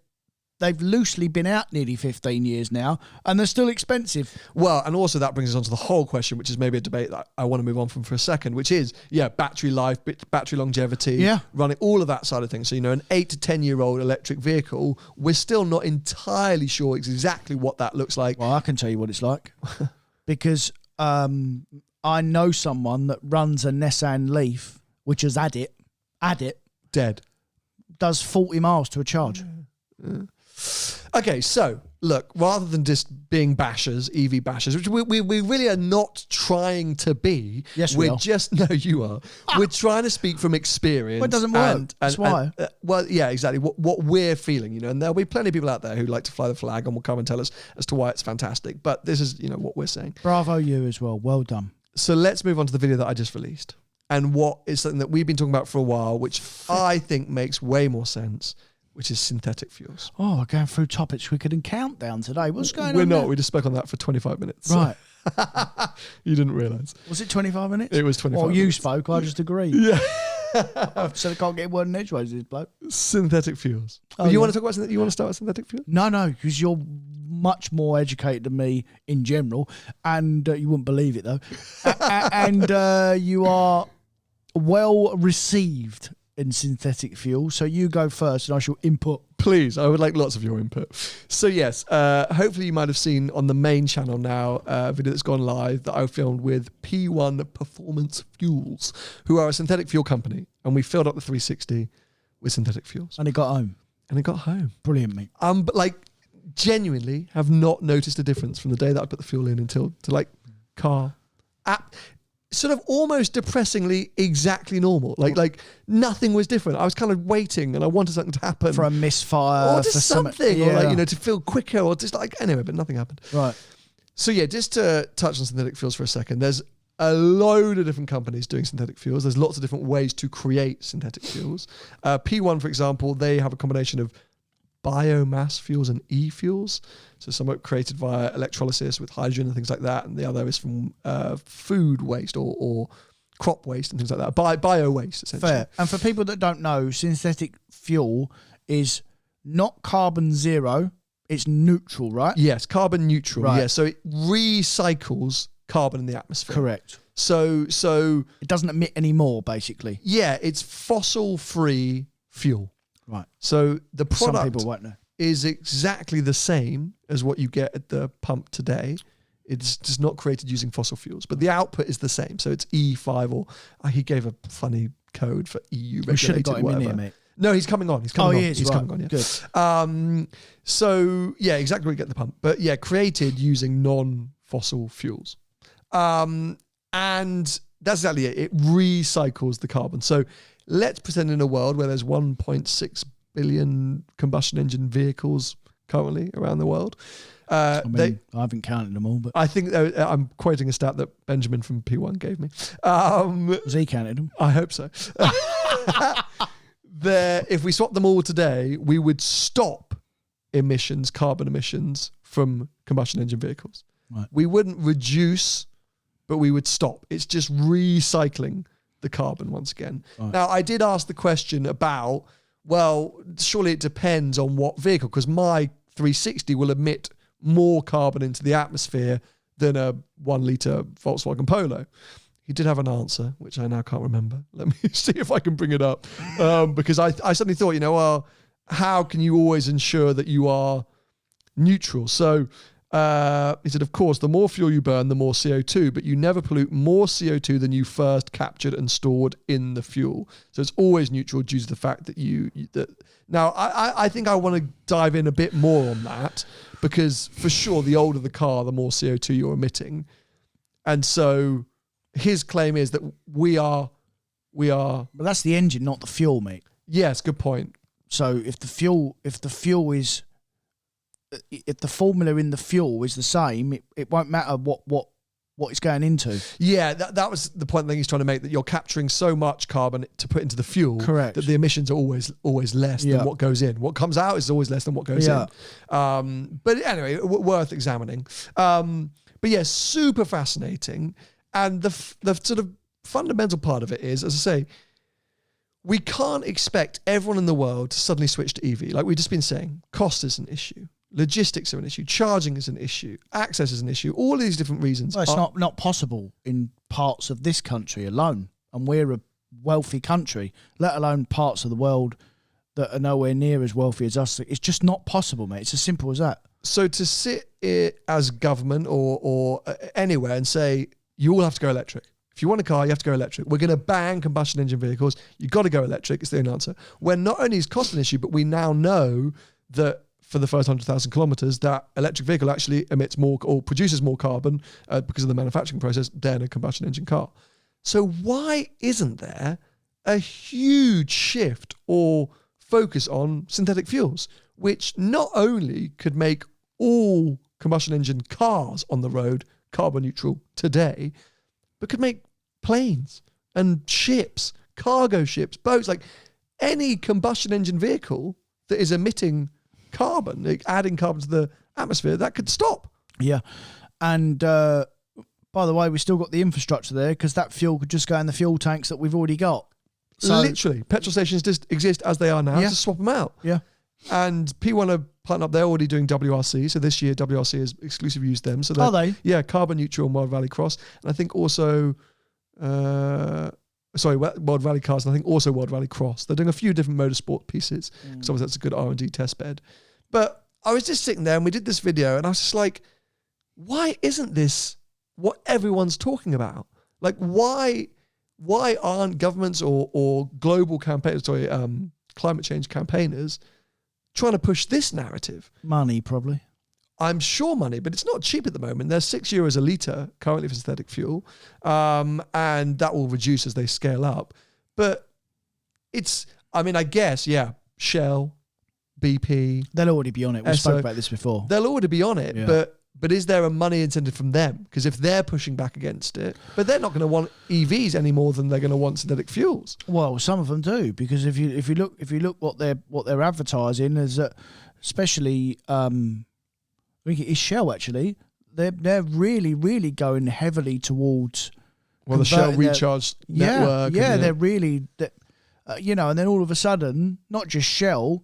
loosely been out nearly 15 years now, and they're still expensive. Well, and also that brings us on to the whole question, which is maybe a debate that I want to move on from for a second, which is, battery life, battery longevity, running, all of that side of things. So, an 8 to 10-year-old electric vehicle, we're still not entirely sure exactly what that looks like. Well, I can tell you what it's like, because I know someone that runs a Nissan Leaf, which has had it, dead, does 40 miles to a charge. Okay, so look, rather than just being bashers, EV bashers, which we really are not trying to be. Yes, we're are. just no, you are. We're trying to speak from experience. Well, it doesn't work. That's why. Well, yeah, exactly. What we're feeling, and there'll be plenty of people out there who like to fly the flag and will come and tell us as to why it's fantastic. But this is, what we're saying. Bravo, you as well. Well done. So let's move on to the video that I just released, and what is something that we've been talking about for a while, which I think makes way more sense, which is synthetic fuels. Oh, we're going through topics quicker than countdown today. What's going on? We're not. There? We just spoke on that for 25 minutes. Right. You didn't realise. Was it 25 minutes? It was 25 minutes. Well, you spoke. I just agreed. Yeah. So I can't get word in edgeways, this bloke. Synthetic fuels. Oh, you want to talk about you want to start with synthetic fuels? No, because you're much more educated than me in general, and you wouldn't believe it though. And you are well received in synthetic fuel? So you go first and I shall input. Please, I would like lots of your input. So yes, hopefully you might have seen on the main channel now a video that's gone live that I filmed with P1 Performance Fuels, who are a synthetic fuel company, and we filled up the 360 with synthetic fuels. And it got home. And it got home. Brilliant, mate. But like genuinely have not noticed a difference from the day that I put the fuel in until to like car app. Sort of almost depressingly exactly normal. Like nothing was different. I was kind of waiting and I wanted something to happen. For a misfire. Or just for something. Or like, to feel quicker or just like, anyway, but nothing happened. Right. So yeah, just to touch on synthetic fuels for a second, there's a load of different companies doing synthetic fuels. There's lots of different ways to create synthetic fuels. P1, for example, they have a combination of biomass fuels and e-fuels. So some are created via electrolysis with hydrogen and things like that. And the other is from food waste or crop waste and things like that. Bio waste, essentially. Fair. And for people that don't know, synthetic fuel is not carbon zero. It's neutral, right? Yes, carbon neutral. Right. Yeah, so it recycles carbon in the atmosphere. Correct. So it doesn't emit any more, basically. Yeah, it's fossil-free fuel. Right. So the product Some people won't know. is exactly the same as what you get at the pump today. It's just not created using fossil fuels, but the output is the same. So it's E5 or he gave a funny code for EU regulated. We should have got him whatever. in here, mate. No, he's coming on. He's coming on. He is, he's right. coming on. Yeah. Good. So yeah, exactly where you get the pump, but yeah, created using non-fossil fuels. And that's exactly it. It recycles the carbon. So let's pretend in a world where there's 1.6 billion combustion engine vehicles currently around the world. I haven't counted them all, but I think I'm quoting a stat that Benjamin from P1 gave me. has he counted them? I hope so. If we swap them all today, we would stop carbon emissions from combustion engine vehicles. Right. We wouldn't reduce, but we would stop. It's just recycling the carbon once again. Right. Now, I did ask the question about, well, surely it depends on what vehicle, because my 360 will emit more carbon into the atmosphere than a 1 litre Volkswagen Polo. He did have an answer, which I now can't remember. Let me see if I can bring it up. Because I suddenly thought, well, how can you always ensure that you are neutral? So he said, of course, the more fuel you burn, the more CO2, but you never pollute more CO2 than you first captured and stored in the fuel. So it's always neutral due to the fact that Now, I think I want to dive in a bit more on that, because for sure, the older the car, the more CO2 you're emitting. And so his claim is that we are. But that's the engine, not the fuel, mate. Yes, good point. So if the formula in the fuel is the same, it won't matter what it's going into. Yeah, that was the point that he's trying to make, that you're capturing so much carbon to put into the fuel. Correct. That the emissions are always less than what goes in. What comes out is always less than what goes in. But anyway, worth examining. But yeah, super fascinating. And the sort of fundamental part of it is, as I say, we can't expect everyone in the world to suddenly switch to EV. Like we've just been saying, cost is an issue. Logistics are an issue. Charging is an issue. Access is an issue. All these different reasons. Well, it's not possible in parts of this country alone. And we're a wealthy country, let alone parts of the world that are nowhere near as wealthy as us. It's just not possible, mate. It's as simple as that. So to sit as government or anywhere and say, you all have to go electric. If you want a car, you have to go electric. We're going to ban combustion engine vehicles. You've got to go electric. It's the only answer. When not only is cost an issue, but we now know that for the first 100,000 kilometers, that electric vehicle actually emits more or produces more carbon because of the manufacturing process than a combustion engine car. So why isn't there a huge shift or focus on synthetic fuels, which not only could make all combustion engine cars on the road carbon neutral today, but could make planes and ships, cargo ships, boats, like any combustion engine vehicle that is emitting carbon, like adding carbon to the atmosphere, that could stop. Yeah. And by the way, we still got the infrastructure there, because that fuel could just go in the fuel tanks that we've already got. So, literally, petrol stations just exist as they are now. Just swap them out. Yeah. And P1 are partnering up. They're already doing WRC. So this year, WRC has exclusively used them. So are they? Yeah, carbon neutral Mile Valley Cross. And I think also sorry, World Rally Cars, and I think also World Rally Cross. They're doing a few different motorsport pieces because obviously that's a good R&D test bed. But I was just sitting there and we did this video and I was just like, why isn't this what everyone's talking about? Like, why aren't governments or global campaigners, climate change campaigners trying to push this narrative? Money, probably. I'm sure money, but it's not cheap at the moment. There's €6 a litre currently for synthetic fuel, and that will reduce as they scale up. But I guess, Shell, BP. They'll already be on it. We spoke about this before. They'll already be on it, but is there a money incentive from them? Because if they're pushing back against it, but they're not going to want EVs any more than they're going to want synthetic fuels. Well, some of them do, because if you look what they're advertising is that, especially I think it is Shell actually. They're really, really going heavily towards the Shell recharge network. Yeah, they're really and then all of a sudden, not just Shell,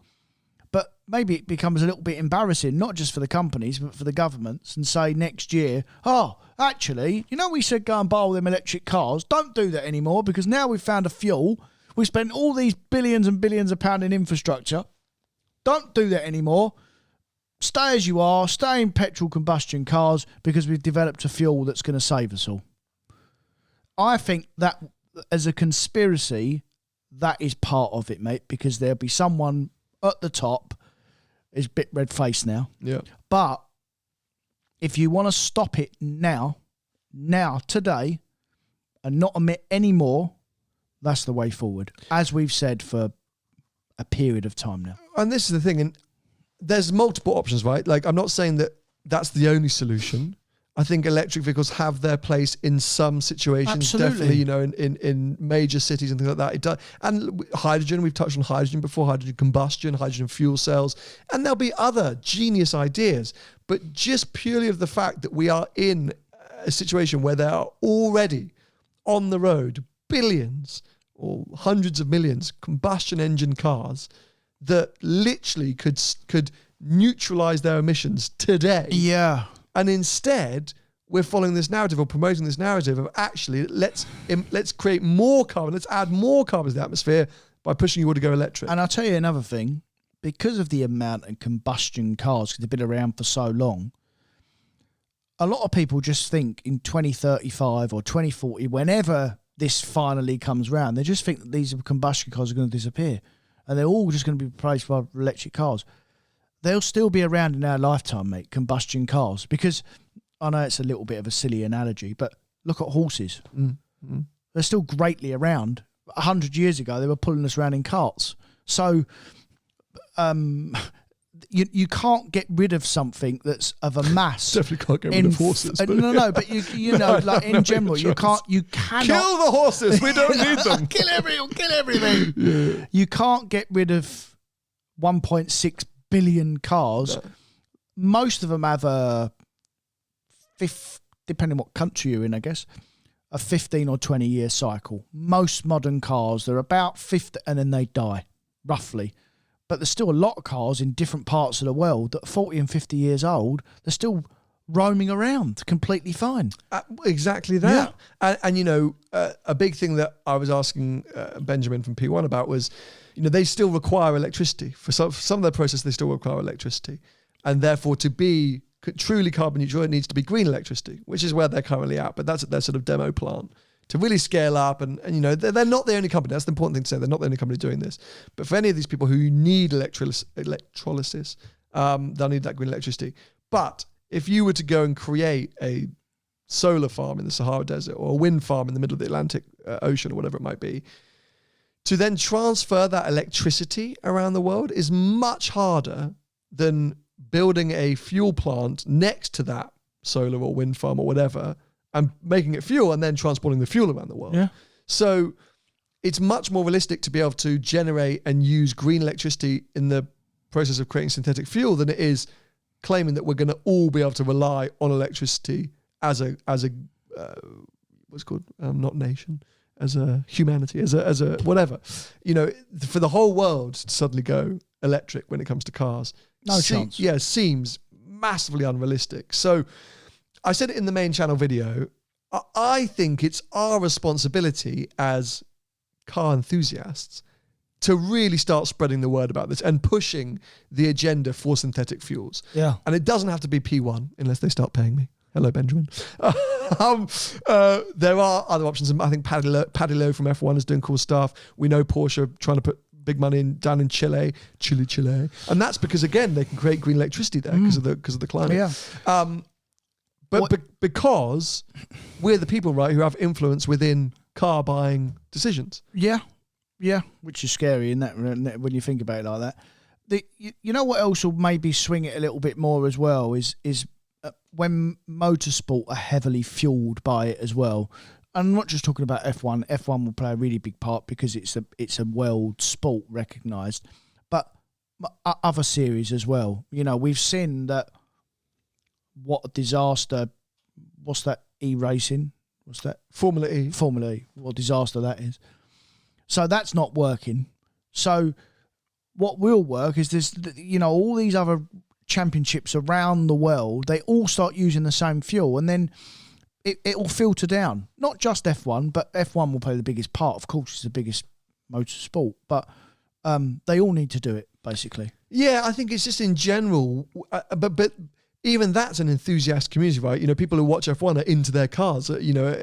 but maybe it becomes a little bit embarrassing, not just for the companies, but for the governments, and say next year, actually, we said go and buy all them electric cars. Don't do that anymore because now we've found a fuel. We spent all these billions and billions of pounds in infrastructure. Don't do that anymore. Stay as you are. Stay in petrol combustion cars because we've developed a fuel that's going to save us all. I think that as a conspiracy, that is part of it, mate, because there'll be someone at the top is a bit red-faced now. Yeah. But if you want to stop it now, today, and not emit any more, that's the way forward, as we've said for a period of time now. And this is the thing, and there's multiple options, right? Like, I'm not saying that that's the only solution. I think electric vehicles have their place in some situations. Absolutely. Definitely, in major cities and things like that. It does. And hydrogen, we've touched on hydrogen before, hydrogen combustion, hydrogen fuel cells, and there'll be other genius ideas. But just purely of the fact that we are in a situation where there are already on the road billions or hundreds of millions combustion engine cars that literally could neutralize their emissions today. Yeah. And instead, we're following this narrative or promoting this narrative of actually let's create more carbon, let's add more carbon to the atmosphere by pushing you all to go electric. And I'll tell you another thing, because of the amount of combustion cars, because they've been around for so long, a lot of people just think in 2035 or 2040, whenever this finally comes round, they just think that these combustion cars are going to disappear and they're all just going to be replaced by electric cars. They'll still be around in our lifetime, mate, combustion cars, because I know it's a little bit of a silly analogy, but look at horses. Mm-hmm. They're still greatly around. 100 years ago, they were pulling us around in carts. So you can't get rid of something that's of a mass. Definitely can't get rid of horses. But but in general, you cannot kill the horses. We don't need them. Kill everything. Yeah. You can't get rid of 1.6 billion cars. No. Most of them have depending on what country you're in, I guess, a 15 or 20 year cycle. Most modern cars, they're about 50 and then they die, roughly. But there's still a lot of cars in different parts of the world that are 40 and 50 years old. They're still roaming around completely fine. Exactly that. Yeah. And a big thing that I was asking Benjamin from P1 about was, they still require electricity. For some of their process, they still require electricity. And therefore, to be truly carbon neutral, it needs to be green electricity, which is where they're currently at. But that's at their sort of demo plant. To really scale up, and they're not the only company. That's the important thing to say. They're not the only company doing this. But for any of these people who need electrolysis, they'll need that green electricity. But if you were to go and create a solar farm in the Sahara Desert or a wind farm in the middle of the Atlantic Ocean or whatever it might be, to then transfer that electricity around the world is much harder than building a fuel plant next to that solar or wind farm or whatever and making it fuel and then transporting the fuel around the world. Yeah. So it's much more realistic to be able to generate and use green electricity in the process of creating synthetic fuel than it is claiming that we're going to all be able to rely on electricity as a what's it called? Not nation, as a humanity, as a whatever. For the whole world to suddenly go electric when it comes to cars. No chance. Yeah, seems massively unrealistic. So I said it in the main channel video. I think it's our responsibility as car enthusiasts to really start spreading the word about this and pushing the agenda for synthetic fuels. Yeah. And it doesn't have to be P1 unless they start paying me. Hello, Benjamin. There are other options. I think Padillo from F1 is doing cool stuff. We know Porsche are trying to put big money down in Chile. And that's because, again, they can create green electricity there because of the climate. Yeah. Because we're the people, right, who have influence within car buying decisions. Yeah. Yeah. Which is scary, isn't that, when you think about it like that? You know what else will maybe swing it a little bit more as well is when motorsport are heavily fueled by it as well. I'm not just talking about F1. F1 will play a really big part because it's a world sport recognised, but other series as well. You know, we've seen that. What a disaster! What's that? E-racing? What's that? Formula E. Formula E. What a disaster that is. So that's not working. So what will work is this. You know, all these other championships around the world, they all start using the same fuel, and then it will filter down. Not just F1, but F1 will play the biggest part. Of course, it's the biggest motorsport, but they all need to do it, basically. Yeah, I think it's just in general, but even that's an enthusiast community, right? You know, people who watch F1 are into their cars, you know,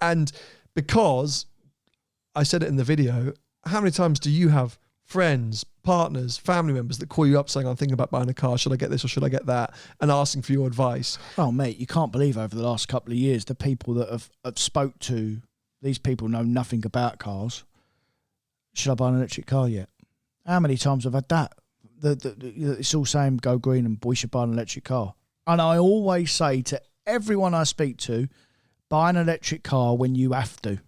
and because I said it in the video, how many times do you have friends, partners, family members that call you up saying, I'm thinking about buying a car, should I get this or should I get that? And asking for your advice. Oh, mate, you can't believe over the last couple of years, the people that have spoke to, these people know nothing about cars. Should I buy an electric car yet? How many times I've had that? It's all saying go green and we should buy an electric car. And I always say to everyone I speak to, buy an electric car when you have to.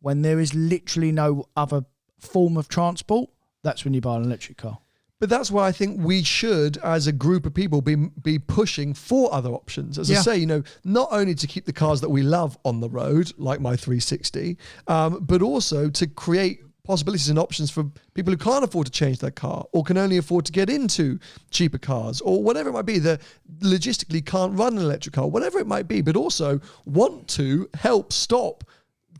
When there is literally no other form of transport, that's when you buy an electric car. But that's why I think we should, as a group of people, be pushing for other options. As I say, you know, not only to keep the cars that we love on the road, like my 360, but also to create possibilities and options for people who can't afford to change their car or can only afford to get into cheaper cars or whatever it might be, that logistically can't run an electric car, whatever it might be, but also want to help stop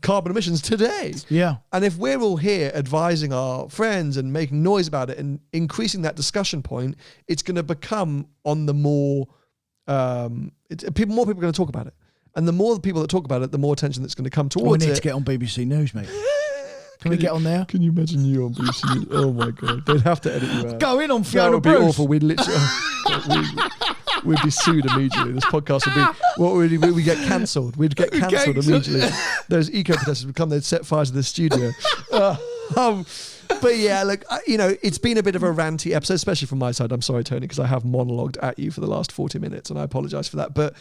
carbon emissions today. Yeah. And if we're all here advising our friends and making noise about it and increasing that discussion point, it's going to become on the more, more people are going to talk about it. And the more the people that talk about it, the more attention that's going to come towards it. We need to get on BBC News, mate. Can we get on there? Can you imagine you on BBC News? Oh my God. They'd have to edit you out. Go in on Fiona That would be Bruce. awful. We'd literally... we'd be sued immediately. This podcast would be... What would we get cancelled? We'd get cancelled immediately. Those eco-protesters would come, they'd set fire to the studio. But yeah, look, you know, it's been a bit of a ranty episode, especially from my side. I'm sorry, Tony, because I have monologued at you for the last 40 minutes, and I apologise for that. But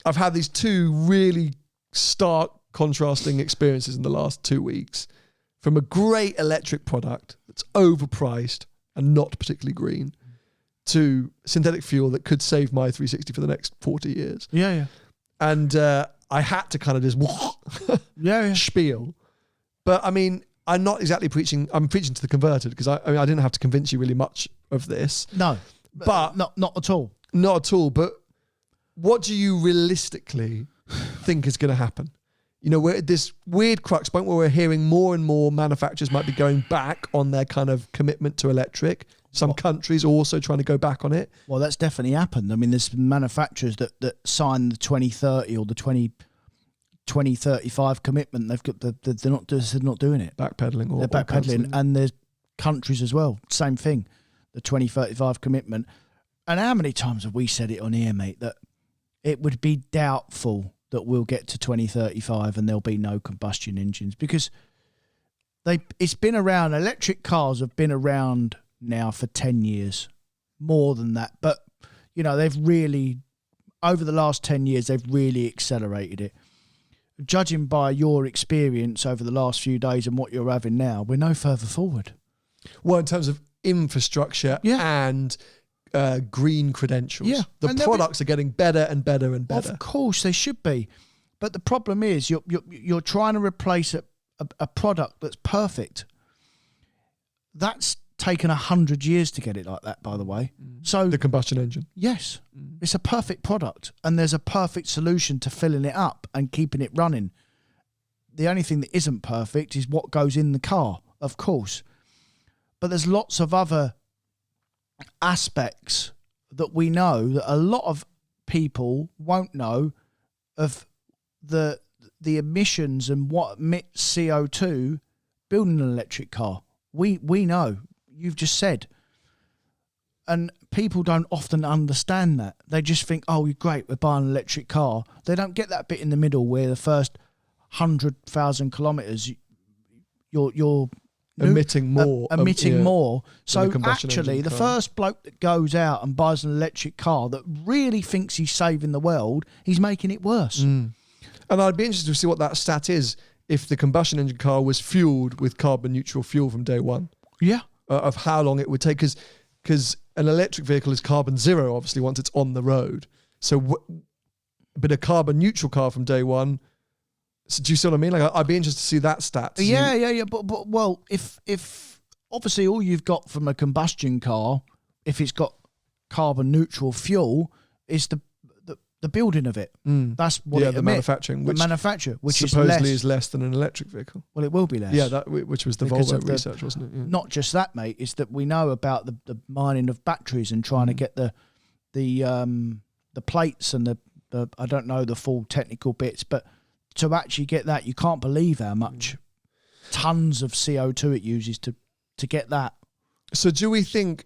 I've had these two really stark, contrasting experiences in the last 2 weeks. From a great electric product that's overpriced and not particularly green to synthetic fuel that could save my 360 for the next 40 years. Yeah. And I had to kind of just spiel. But I mean, I'm not exactly preaching. I'm preaching to the converted because I didn't have to convince you really much of this. No, but not at all. Not at all. But what do you realistically think is going to happen? You know, we're at this weird crux point where we're hearing more and more manufacturers might be going back on their kind of commitment to electric. Some countries are also trying to go back on it. Well, that's definitely happened. I mean, there's manufacturers that sign the 2030 or the 2035 commitment. They've got they're not doing it. Backpedaling. They're backpedaling, and there's countries as well. Same thing, the 2035 commitment. And how many times have we said it on here, mate, that it would be doubtful that we'll get to 2035 and there'll be no combustion engines because it's been around. Electric cars have been around now for 10 years, more than that. But, you know, they've really, over the last 10 years, they've really accelerated it. Judging by your experience over the last few days and what you're having now, we're no further forward. Well, in terms of infrastructure and green credentials. Yeah. The products are getting better and better and better. Of course, they should be. But the problem is you're trying to replace a product that's perfect. That's taken 100 years to get it like that, by the way. So the combustion engine. Yes. It's a perfect product and there's a perfect solution to filling it up and keeping it running. the only thing that isn't perfect is what goes in the car, of course. But there's lots of other aspects that we know that a lot of people won't know of the emissions and what emits CO2 building an electric car. We know. You've just said. And people don't often understand that. They just think, oh, great, we're buying an electric car. They don't get that bit in the middle where the first 100,000 kilometres you're emitting more. More. So actually, the first bloke that goes out and buys an electric car that really thinks he's saving the world, he's making it worse. And I'd be interested to see what that stat is if the combustion engine car was fueled with carbon neutral fuel from day one. Yeah. Of how long it would take. Because an electric vehicle is carbon zero, obviously, once it's on the road. So, but a carbon neutral car from day one. So do you see what I mean? Like, I'd be interested to see that stat. Yeah. But well, if obviously all you've got from a combustion car, if it's got carbon neutral fuel, is the building of it. That's what it emits. Manufacturing. The manufacture, which supposedly is less than an electric vehicle. Well, it will be less. Yeah, which was the Volvo research, wasn't it? Yeah. Not just that, mate. It's that we know about the mining of batteries and trying to get the plates and the I don't know the full technical bits, but to actually get that, you can't believe how much tons of CO2 it uses to get that. So do we think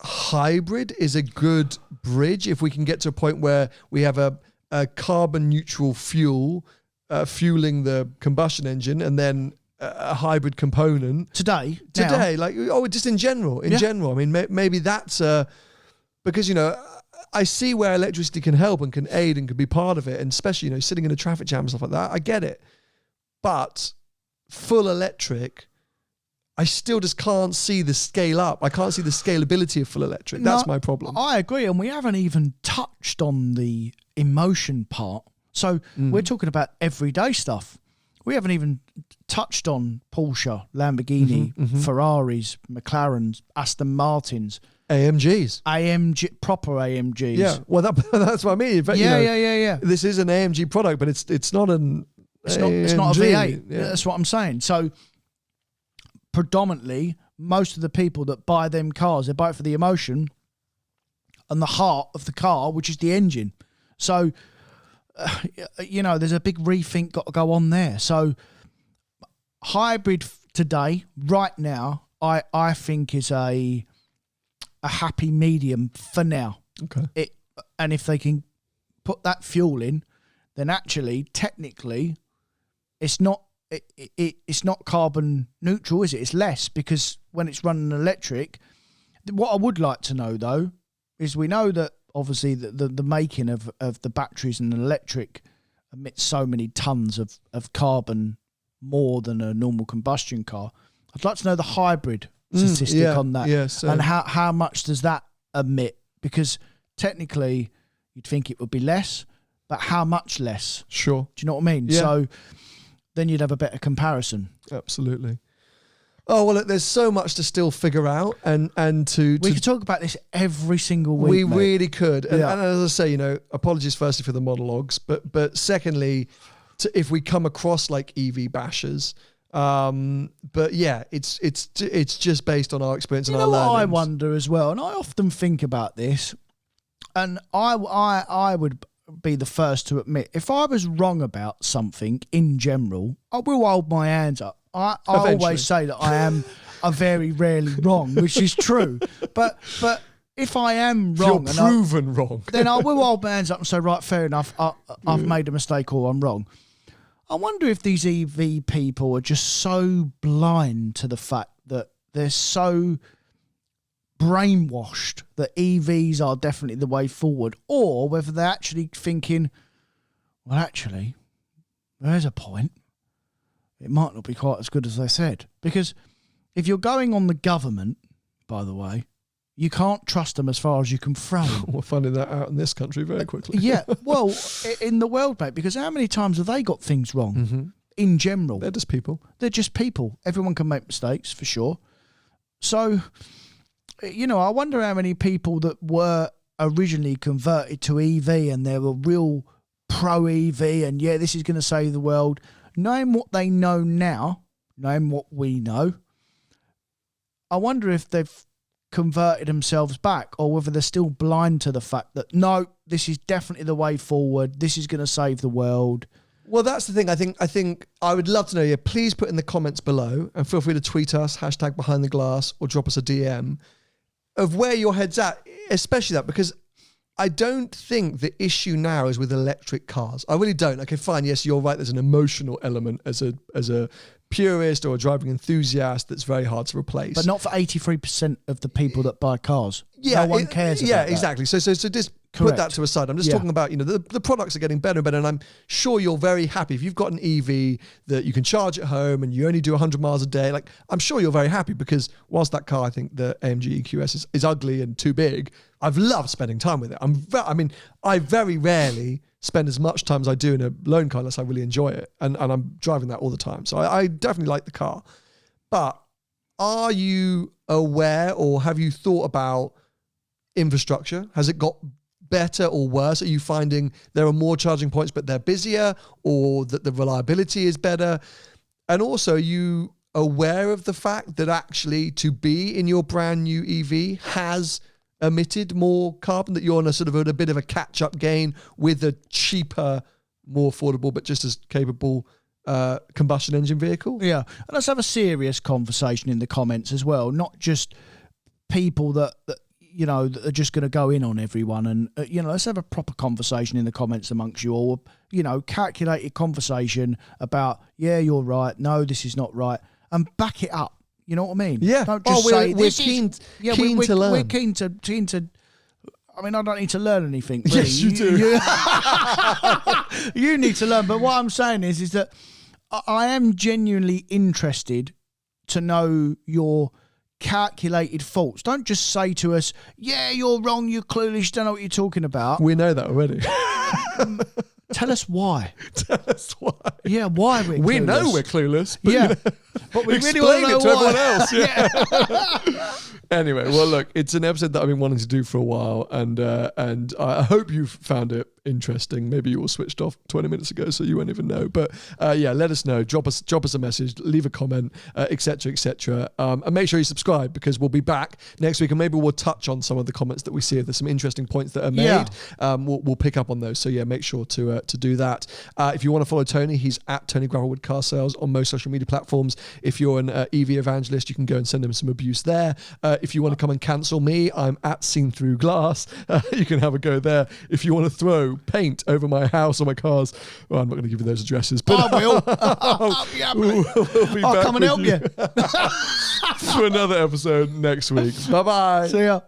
hybrid is a good bridge if we can get to a point where we have a carbon neutral fuel fueling the combustion engine and then a hybrid component today now. Just in general I mean, maybe that's because I see where electricity can help and can aid and can be part of it, and especially sitting in a traffic jam and stuff like that, I get it, but full electric, I still just can't see the scale up. I can't see the scalability of full electric. That's my problem. I agree. And we haven't even touched on the emotion part. So we're talking about everyday stuff. We haven't even touched on Porsche, Lamborghini, Ferraris, McLarens, Aston Martins. AMG, proper AMGs. Yeah, well, that's what I mean. But, yeah. This is an AMG product, but it's not an It's not a V8. Yeah. That's what I'm saying. So predominantly, most of the people that buy them cars, they buy it for the emotion and the heart of the car, which is the engine. So, there's a big rethink got to go on there. So hybrid today, right now, I think is a happy medium for now. Okay. And if they can put that fuel in, then actually, technically, it's not carbon neutral, is it? It's less, because when it's running electric, what I would like to know though is we know that obviously the making of the batteries and the electric emits so many tons of carbon more than a normal combustion car. I'd like to know the hybrid statistic on that, and how much does that emit? Because technically you'd think it would be less, but how much less? Sure. Do you know what I mean? Yeah. So then you'd have a better comparison. Absolutely. Oh, well, look, there's so much to still figure out, and we could talk about this every single week. We really could. And as I say, apologies firstly for the monologues, but secondly, if we come across like EV bashers, but yeah, it's just based on our experience and our learnings. I wonder as well, and I often think about this, and I would be the first to admit, if I was wrong about something in general, I will hold my hands up. I always say that I am very rarely wrong, which is true. But if I am wrong, if you're proven wrong, then I will hold my hands up and say, right, fair enough, I've made a mistake or I'm wrong. I wonder if these EV people are just so blind to the fact that they're so brainwashed that EVs are definitely the way forward, or whether they're actually thinking, well, actually, there's a point. It might not be quite as good as they said. Because if you're going on the government, by the way, you can't trust them as far as you can throw them. We're finding that out in this country very quickly. Yeah, well, in the world, mate, because how many times have they got things wrong in general? They're just people. They're just people. Everyone can make mistakes, for sure. So, I wonder how many people that were originally converted to EV and they were real pro-EV and, this is going to save the world, knowing what they know now, knowing what we know, I wonder if they've converted themselves back or whether they're still blind to the fact that, no, this is definitely the way forward. This is going to save the world. Well, that's the thing. I think I would love to know. Yeah, please put in the comments below and feel free to tweet us, #BehindTheGlass, or drop us a DM of where your head's at, especially that, because I don't think the issue now is with electric cars. I really don't. Okay, fine. Yes, you're right. There's an emotional element as a purist or a driving enthusiast that's very hard to replace. But not for 83% of the people that buy cars. Yeah, no one cares about that. Exactly. So just Correct. put that to a side. I'm just talking about, the products are getting better and better, and I'm sure you're very happy. If you've got an EV that you can charge at home and you only do 100 miles a day, like, I'm sure you're very happy, because whilst that car, I think the AMG EQS is ugly and too big, I've loved spending time with it. I very rarely spend as much time as I do in a loan car unless I really enjoy it. And I'm driving that all the time. So I definitely like the car. But are you aware, or have you thought about infrastructure? Has it got better or worse? Are you finding there are more charging points but they're busier, or that the reliability is better? And also, are you aware of the fact that actually to be in your brand new EV has emitted more carbon, that you're on a bit of a catch-up gain with a cheaper, more affordable but just as capable combustion engine vehicle? Yeah, and let's have a serious conversation in the comments as well, not just people that that are just going to go in on everyone. And let's have a proper conversation in the comments amongst you all. Calculated conversation about, yeah, you're right, no, this is not right, and back it up. You know what I mean? Yeah. Don't just say we're keen to learn. We're keen to. I mean, I don't need to learn anything. Really. Yes, you do. You need to learn. But what I'm saying is that I am genuinely interested to know your calculated faults. Don't just say to us, yeah, you're wrong, you're clueless, you don't know what you're talking about. We know that already. Tell us why. Tell us why. Yeah, why we're clueless. We know we're clueless. But yeah. But we really explain want to it know to why. everyone else. Yeah. Anyway, well, look, it's an episode that I've been wanting to do for a while, and I hope you've found it interesting. Maybe you all switched off 20 minutes ago, so you won't even know. But let us know. Drop us a message, leave a comment, etc., etc. And make sure you subscribe, because we'll be back next week, and maybe we'll touch on some of the comments that we see. If there's some interesting points that are made, we'll pick up on those. So yeah, make sure to do that. If you want to follow Tony, he's at Tony Gravelwood Car Sales on most social media platforms. If you're an EV evangelist, you can go and send him some abuse there. If you want to come and cancel me, I'm at Seen Through Glass. You can have a go there. If you want to throw paint over my house or my cars, well, I'm not going to give you those addresses, but I will. I'll be happy. We'll be I'll back come and help you. for another episode next week. Bye bye. See ya.